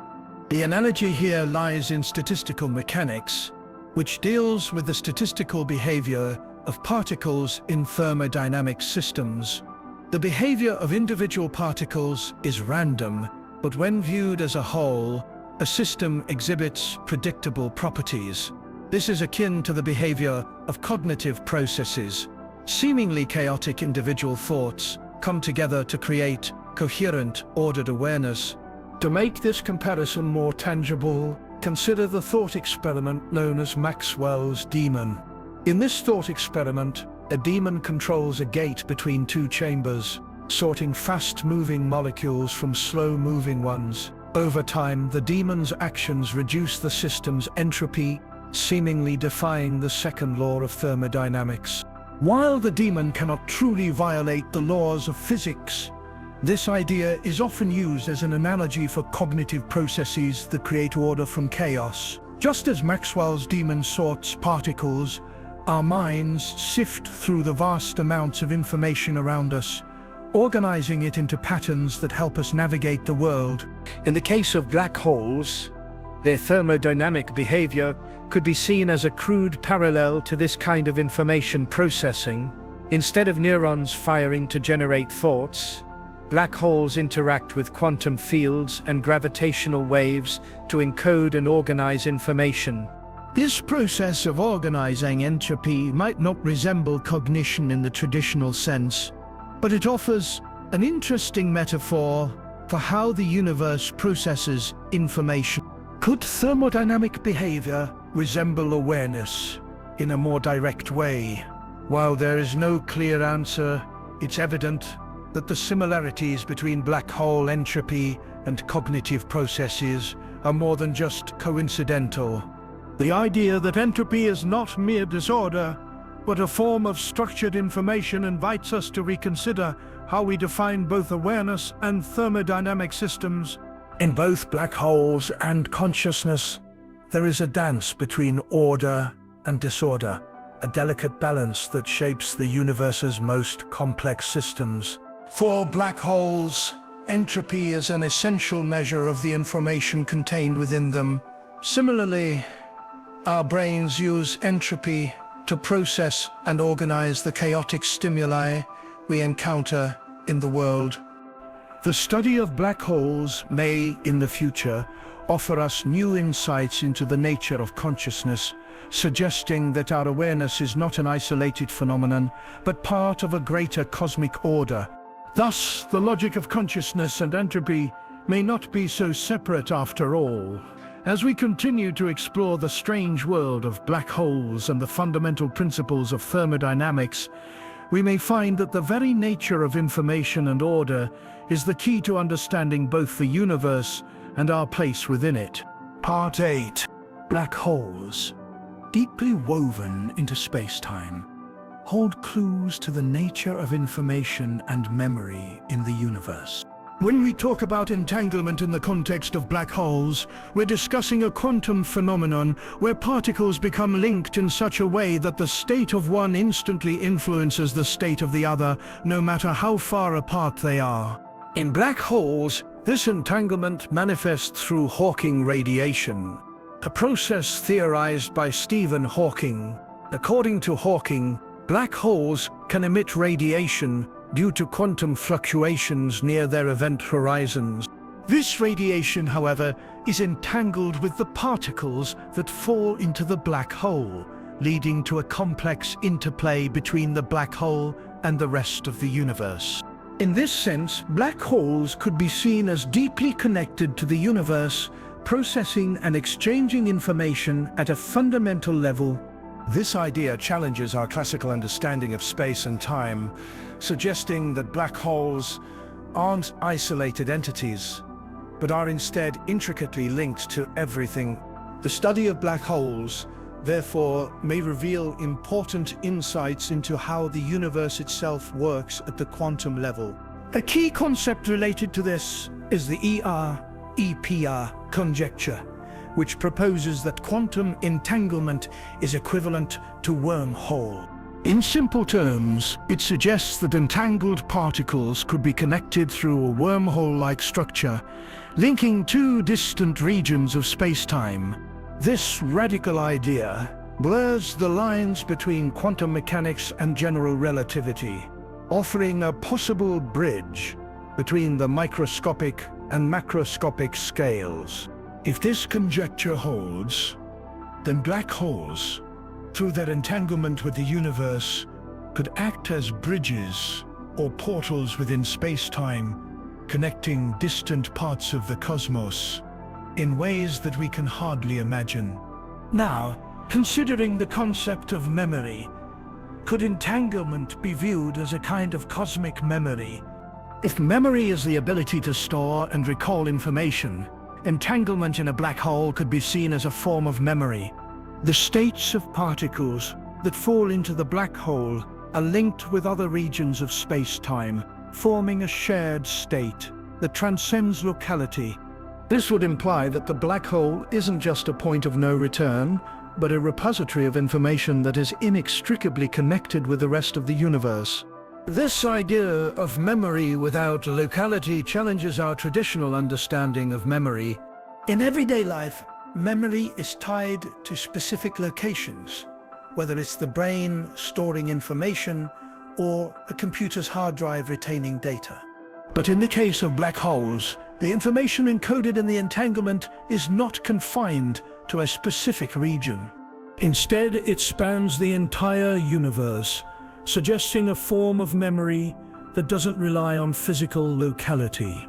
The analogy here lies in statistical mechanics, which deals with the statistical behavior of particles in thermodynamic systems. The behavior of individual particles is random, but when viewed as a whole, a system exhibits predictable properties. This is akin to the behavior of cognitive processes. Seemingly chaotic individual thoughts come together to create coherent, ordered awareness. To make this comparison more tangible, consider the thought experiment known as Maxwell's demon. In this thought experiment, a demon controls a gate between two chambers, sorting fast-moving molecules from slow-moving ones. Over time, the demon's actions reduce the system's entropy, seemingly defying the second law of thermodynamics. While the demon cannot truly violate the laws of physics, this idea is often used as an analogy for cognitive processes that create order from chaos. Just as Maxwell's demon sorts particles, our minds sift through the vast amounts of information around us, organizing it into patterns that help us navigate the world. In the case of black holes, their thermodynamic behavior could be seen as a crude parallel to this kind of information processing. Instead of neurons firing to generate thoughts, black holes interact with quantum fields and gravitational waves to encode and organize information. This process of organizing entropy might not resemble cognition in the traditional sense, but it offers an interesting metaphor for how the universe processes information. Could thermodynamic behavior resemble awareness in a more direct way? While there is no clear answer, it's evident that the similarities between black hole entropy and cognitive processes are more than just coincidental. The idea that entropy is not mere disorder, but a form of structured information invites us to reconsider how we define both awareness and thermodynamic systems. In both black holes and consciousness, there is a dance between order and disorder, a delicate balance that shapes the universe's most complex systems. For black holes, entropy is an essential measure of the information contained within them. Similarly, our brains use entropy to process and organize the chaotic stimuli we encounter in the world. The study of black holes may, in the future, offer us new insights into the nature of consciousness, suggesting that our awareness is not an isolated phenomenon, but part of a greater cosmic order. Thus, the logic of consciousness and entropy may not be so separate after all. As we continue to explore the strange world of black holes and the fundamental principles of thermodynamics, we may find that the very nature of information and order is the key to understanding both the universe and our place within it. Part 8. Black holes, deeply woven into space-time, hold clues to the nature of information and memory in the universe. When we talk about entanglement in the context of black holes, we're discussing a quantum phenomenon where particles become linked in such a way that the state of one instantly influences the state of the other, no matter how far apart they are. In black holes, this entanglement manifests through Hawking radiation, a process theorized by Stephen Hawking. According to Hawking, black holes can emit radiation due to quantum fluctuations near their event horizons. This radiation, however, is entangled with the particles that fall into the black hole, leading to a complex interplay between the black hole and the rest of the universe. In this sense, black holes could be seen as deeply connected to the universe, processing and exchanging information at a fundamental level. This idea challenges our classical understanding of space and time, suggesting that black holes aren't isolated entities, but are instead intricately linked to everything. The study of black holes, therefore, may reveal important insights into how the universe itself works at the quantum level. A key concept related to this is the ER-EPR conjecture, which proposes that quantum entanglement is equivalent to wormhole. In simple terms, it suggests that entangled particles could be connected through a wormhole-like structure, linking two distant regions of space-time. This radical idea blurs the lines between quantum mechanics and general relativity, offering a possible bridge between the microscopic and macroscopic scales. If this conjecture holds, then black holes, through their entanglement with the universe, could act as bridges or portals within space-time, connecting distant parts of the cosmos in ways that we can hardly imagine. Now, considering the concept of memory, could entanglement be viewed as a kind of cosmic memory? If memory is the ability to store and recall information, entanglement in a black hole could be seen as a form of memory. The states of particles that fall into the black hole are linked with other regions of space-time, forming a shared state that transcends locality. This would imply that the black hole isn't just a point of no return, but a repository of information that is inextricably connected with the rest of the universe. This idea of memory without locality challenges our traditional understanding of memory. In everyday life, memory is tied to specific locations, whether it's the brain storing information or a computer's hard drive retaining data. But in the case of black holes, the information encoded in the entanglement is not confined to a specific region. Instead, it spans the entire universe, suggesting a form of memory that doesn't rely on physical locality.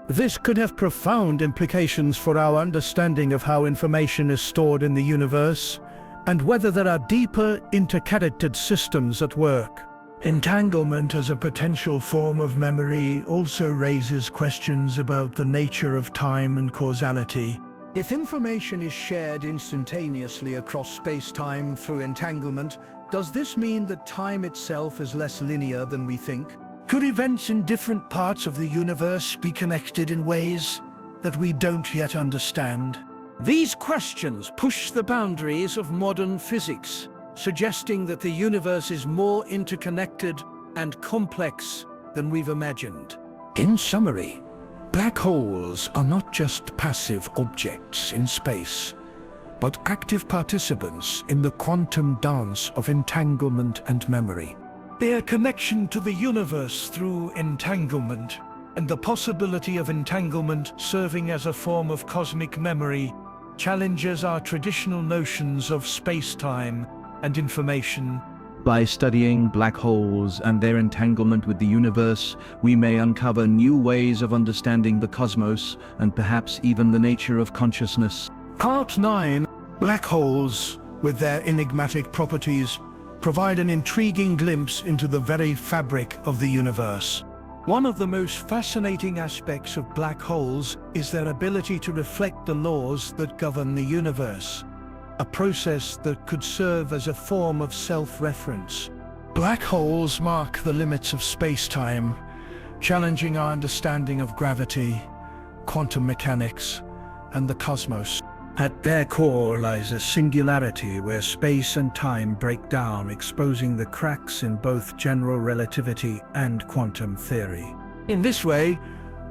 This could have profound implications for our understanding of how information is stored in the universe, and whether there are deeper interconnected systems at work. Entanglement as a potential form of memory also raises questions about the nature of time and causality. If information is shared instantaneously across space-time through entanglement, does this mean that time itself is less linear than we think? Could events in different parts of the universe be connected in ways that we don't yet understand? These questions push the boundaries of modern physics, suggesting that the universe is more interconnected and complex than we've imagined. In summary, black holes are not just passive objects in space, but active participants in the quantum dance of entanglement and memory. Their connection to the universe through entanglement, and the possibility of entanglement serving as a form of cosmic memory, challenges our traditional notions of space-time and information. By studying black holes and their entanglement with the universe, we may uncover new ways of understanding the cosmos and perhaps even the nature of consciousness. Part 9. Black holes, with their enigmatic properties, provide an intriguing glimpse into the very fabric of the universe. One of the most fascinating aspects of black holes is their ability to reflect the laws that govern the universe, a process that could serve as a form of self-reference. Black holes mark the limits of space-time, challenging our understanding of gravity, quantum mechanics, and the cosmos. At their core lies a singularity where space and time break down, exposing the cracks in both general relativity and quantum theory. In this way,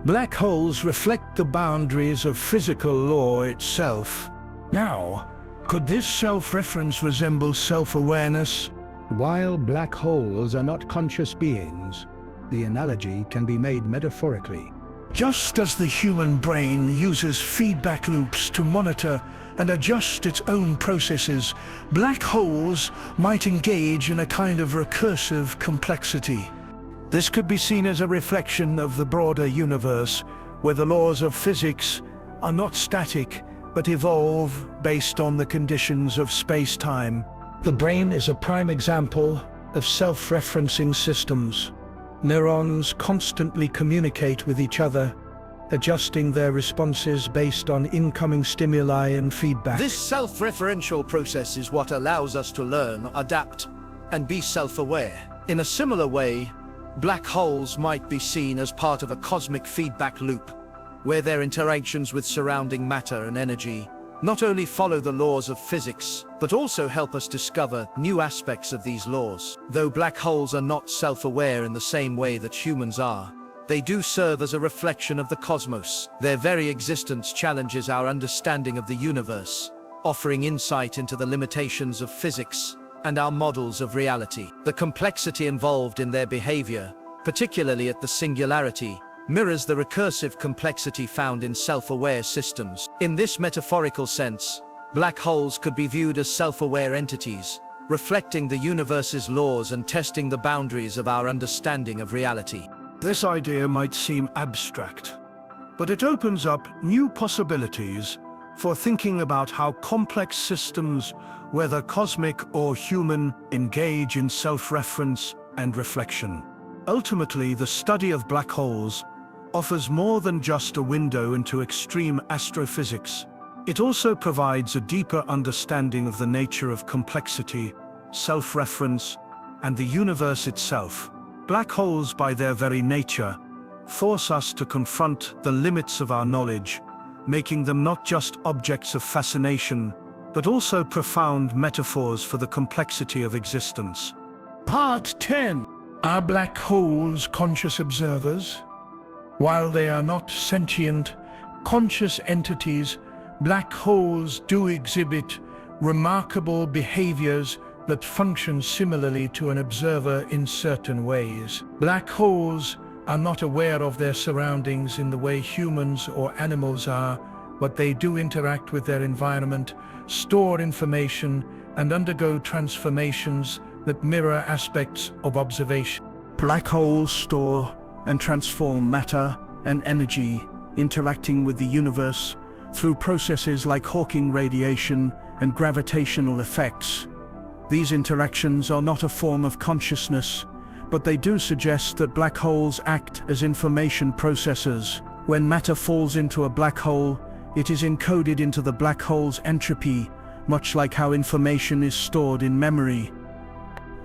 black holes reflect the boundaries of physical law itself. Now, could this self-reference resemble self-awareness? While black holes are not conscious beings, the analogy can be made metaphorically. Just as the human brain uses feedback loops to monitor and adjust its own processes, black holes might engage in a kind of recursive complexity. This could be seen as a reflection of the broader universe, where the laws of physics are not static, but evolve based on the conditions of space-time. The brain is a prime example of self-referencing systems. Neurons constantly communicate with each other, adjusting their responses based on incoming stimuli and feedback. This self-referential process is what allows us to learn, adapt, and be self-aware. In a similar way, black holes might be seen as part of a cosmic feedback loop, where their interactions with surrounding matter and energy not only follow the laws of physics, but also help us discover new aspects of these laws. Though black holes are not self-aware in the same way that humans are, they do serve as a reflection of the cosmos. Their very existence challenges our understanding of the universe, offering insight into the limitations of physics and our models of reality. The complexity involved in their behavior, particularly at the singularity, mirrors the recursive complexity found in self-aware systems. In this metaphorical sense, black holes could be viewed as self-aware entities, reflecting the universe's laws and testing the boundaries of our understanding of reality. This idea might seem abstract, but it opens up new possibilities for thinking about how complex systems, whether cosmic or human, engage in self-reference and reflection. Ultimately, the study of black holes offers more than just a window into extreme astrophysics. It also provides a deeper understanding of the nature of complexity, self-reference, and the universe itself. Black holes, by their very nature, force us to confront the limits of our knowledge, making them not just objects of fascination, but also profound metaphors for the complexity of existence. Part 10. Are black holes conscious observers? While they are not sentient, conscious entities, black holes do exhibit remarkable behaviors that function similarly to an observer in certain ways. Black holes are not aware of their surroundings in the way humans or animals are, but they do interact with their environment, store information, and undergo transformations that mirror aspects of observation. Black holes store and transform matter and energy, interacting with the universe through processes like Hawking radiation and gravitational effects. These interactions are not a form of consciousness, but they do suggest that black holes act as information processors. When matter falls into a black hole, it is encoded into the black hole's entropy, much like how information is stored in memory.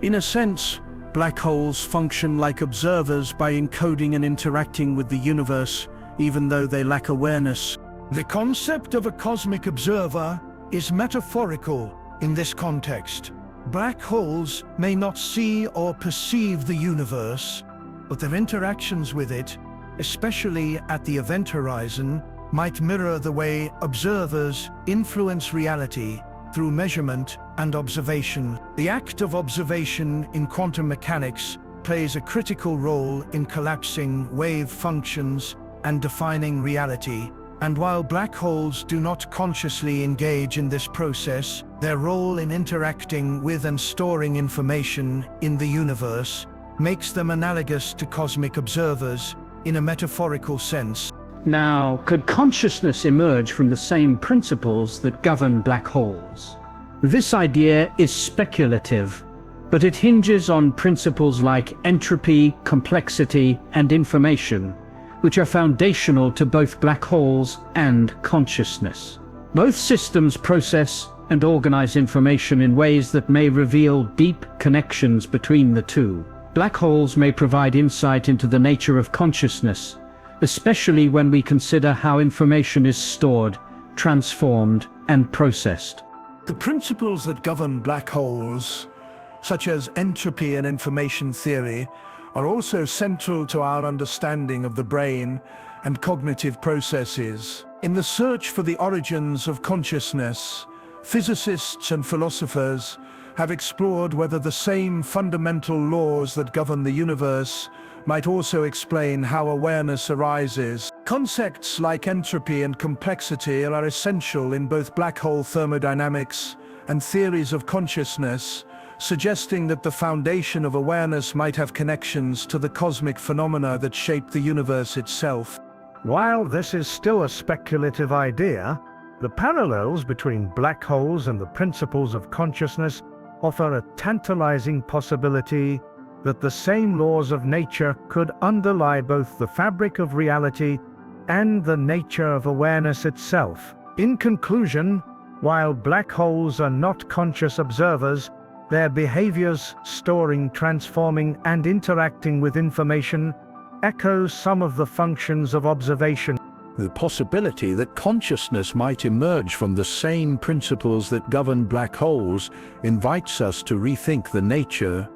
In a sense, black holes function like observers by encoding and interacting with the universe, even though they lack awareness. The concept of a cosmic observer is metaphorical in this context. Black holes may not see or perceive the universe, but their interactions with it, especially at the event horizon, might mirror the way observers influence reality through measurement and observation. The act of observation in quantum mechanics plays a critical role in collapsing wave functions and defining reality. And while black holes do not consciously engage in this process, their role in interacting with and storing information in the universe makes them analogous to cosmic observers in a metaphorical sense. Now, could consciousness emerge from the same principles that govern black holes? This idea is speculative, but it hinges on principles like entropy, complexity, and information, which are foundational to both black holes and consciousness. Both systems process and organize information in ways that may reveal deep connections between the two. Black holes may provide insight into the nature of consciousness, especially when we consider how information is stored, transformed, and processed. The principles that govern black holes, such as entropy and information theory, are also central to our understanding of the brain and cognitive processes. In the search for the origins of consciousness, physicists and philosophers have explored whether the same fundamental laws that govern the universe might also explain how awareness arises. Concepts like entropy and complexity are essential in both black hole thermodynamics and theories of consciousness, suggesting that the foundation of awareness might have connections to the cosmic phenomena that shape the universe itself. While this is still a speculative idea, the parallels between black holes and the principles of consciousness offer a tantalizing possibility that the same laws of nature could underlie both the fabric of reality and the nature of awareness itself. In conclusion, while black holes are not conscious observers, their behaviors, storing, transforming, and interacting with information, echoes some of the functions of observation. The possibility that consciousness might emerge from the same principles that govern black holes invites us to rethink the nature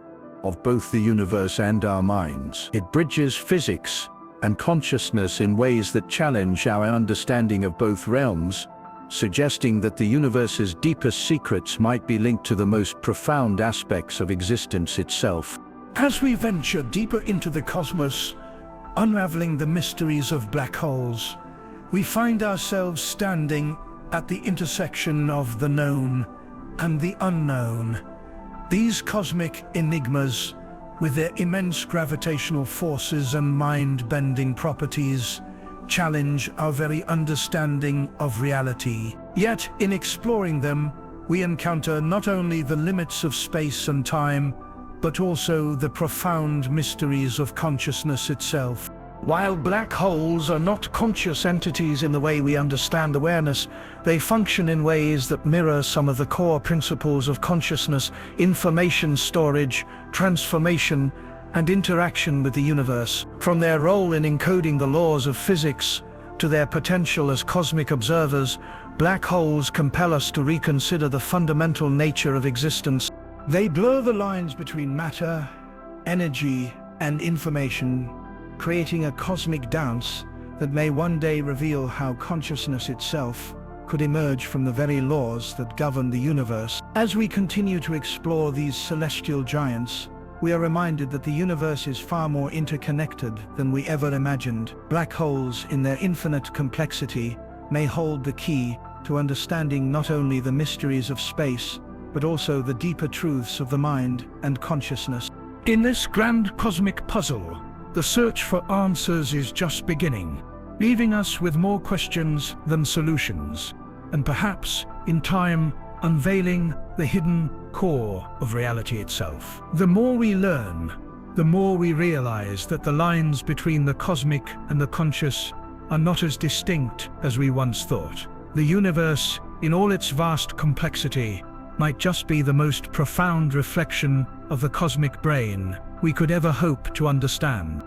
of both the universe and our minds. It bridges physics and consciousness in ways that challenge our understanding of both realms, suggesting that the universe's deepest secrets might be linked to the most profound aspects of existence itself. As we venture deeper into the cosmos, unraveling the mysteries of black holes, we find ourselves standing at the intersection of the known and the unknown. These cosmic enigmas, with their immense gravitational forces and mind-bending properties, challenge our very understanding of reality. Yet, in exploring them, we encounter not only the limits of space and time, but also the profound mysteries of consciousness itself. While black holes are not conscious entities in the way we understand awareness, they function in ways that mirror some of the core principles of consciousness: information storage, transformation, and interaction with the universe. From their role in encoding the laws of physics to their potential as cosmic observers, black holes compel us to reconsider the fundamental nature of existence. They blur the lines between matter, energy, and information, creating a cosmic dance that may one day reveal how consciousness itself could emerge from the very laws that govern the universe. As we continue to explore these celestial giants, we are reminded that the universe is far more interconnected than we ever imagined. Black holes, in their infinite complexity, may hold the key to understanding not only the mysteries of space, but also the deeper truths of the mind and consciousness. In this grand cosmic puzzle, the search for answers is just beginning, leaving us with more questions than solutions, and perhaps, in time, unveiling the hidden core of reality itself. The more we learn, the more we realize that the lines between the cosmic and the conscious are not as distinct as we once thought. The universe, in all its vast complexity, might just be the most profound reflection of the cosmic brain we could ever hope to understand.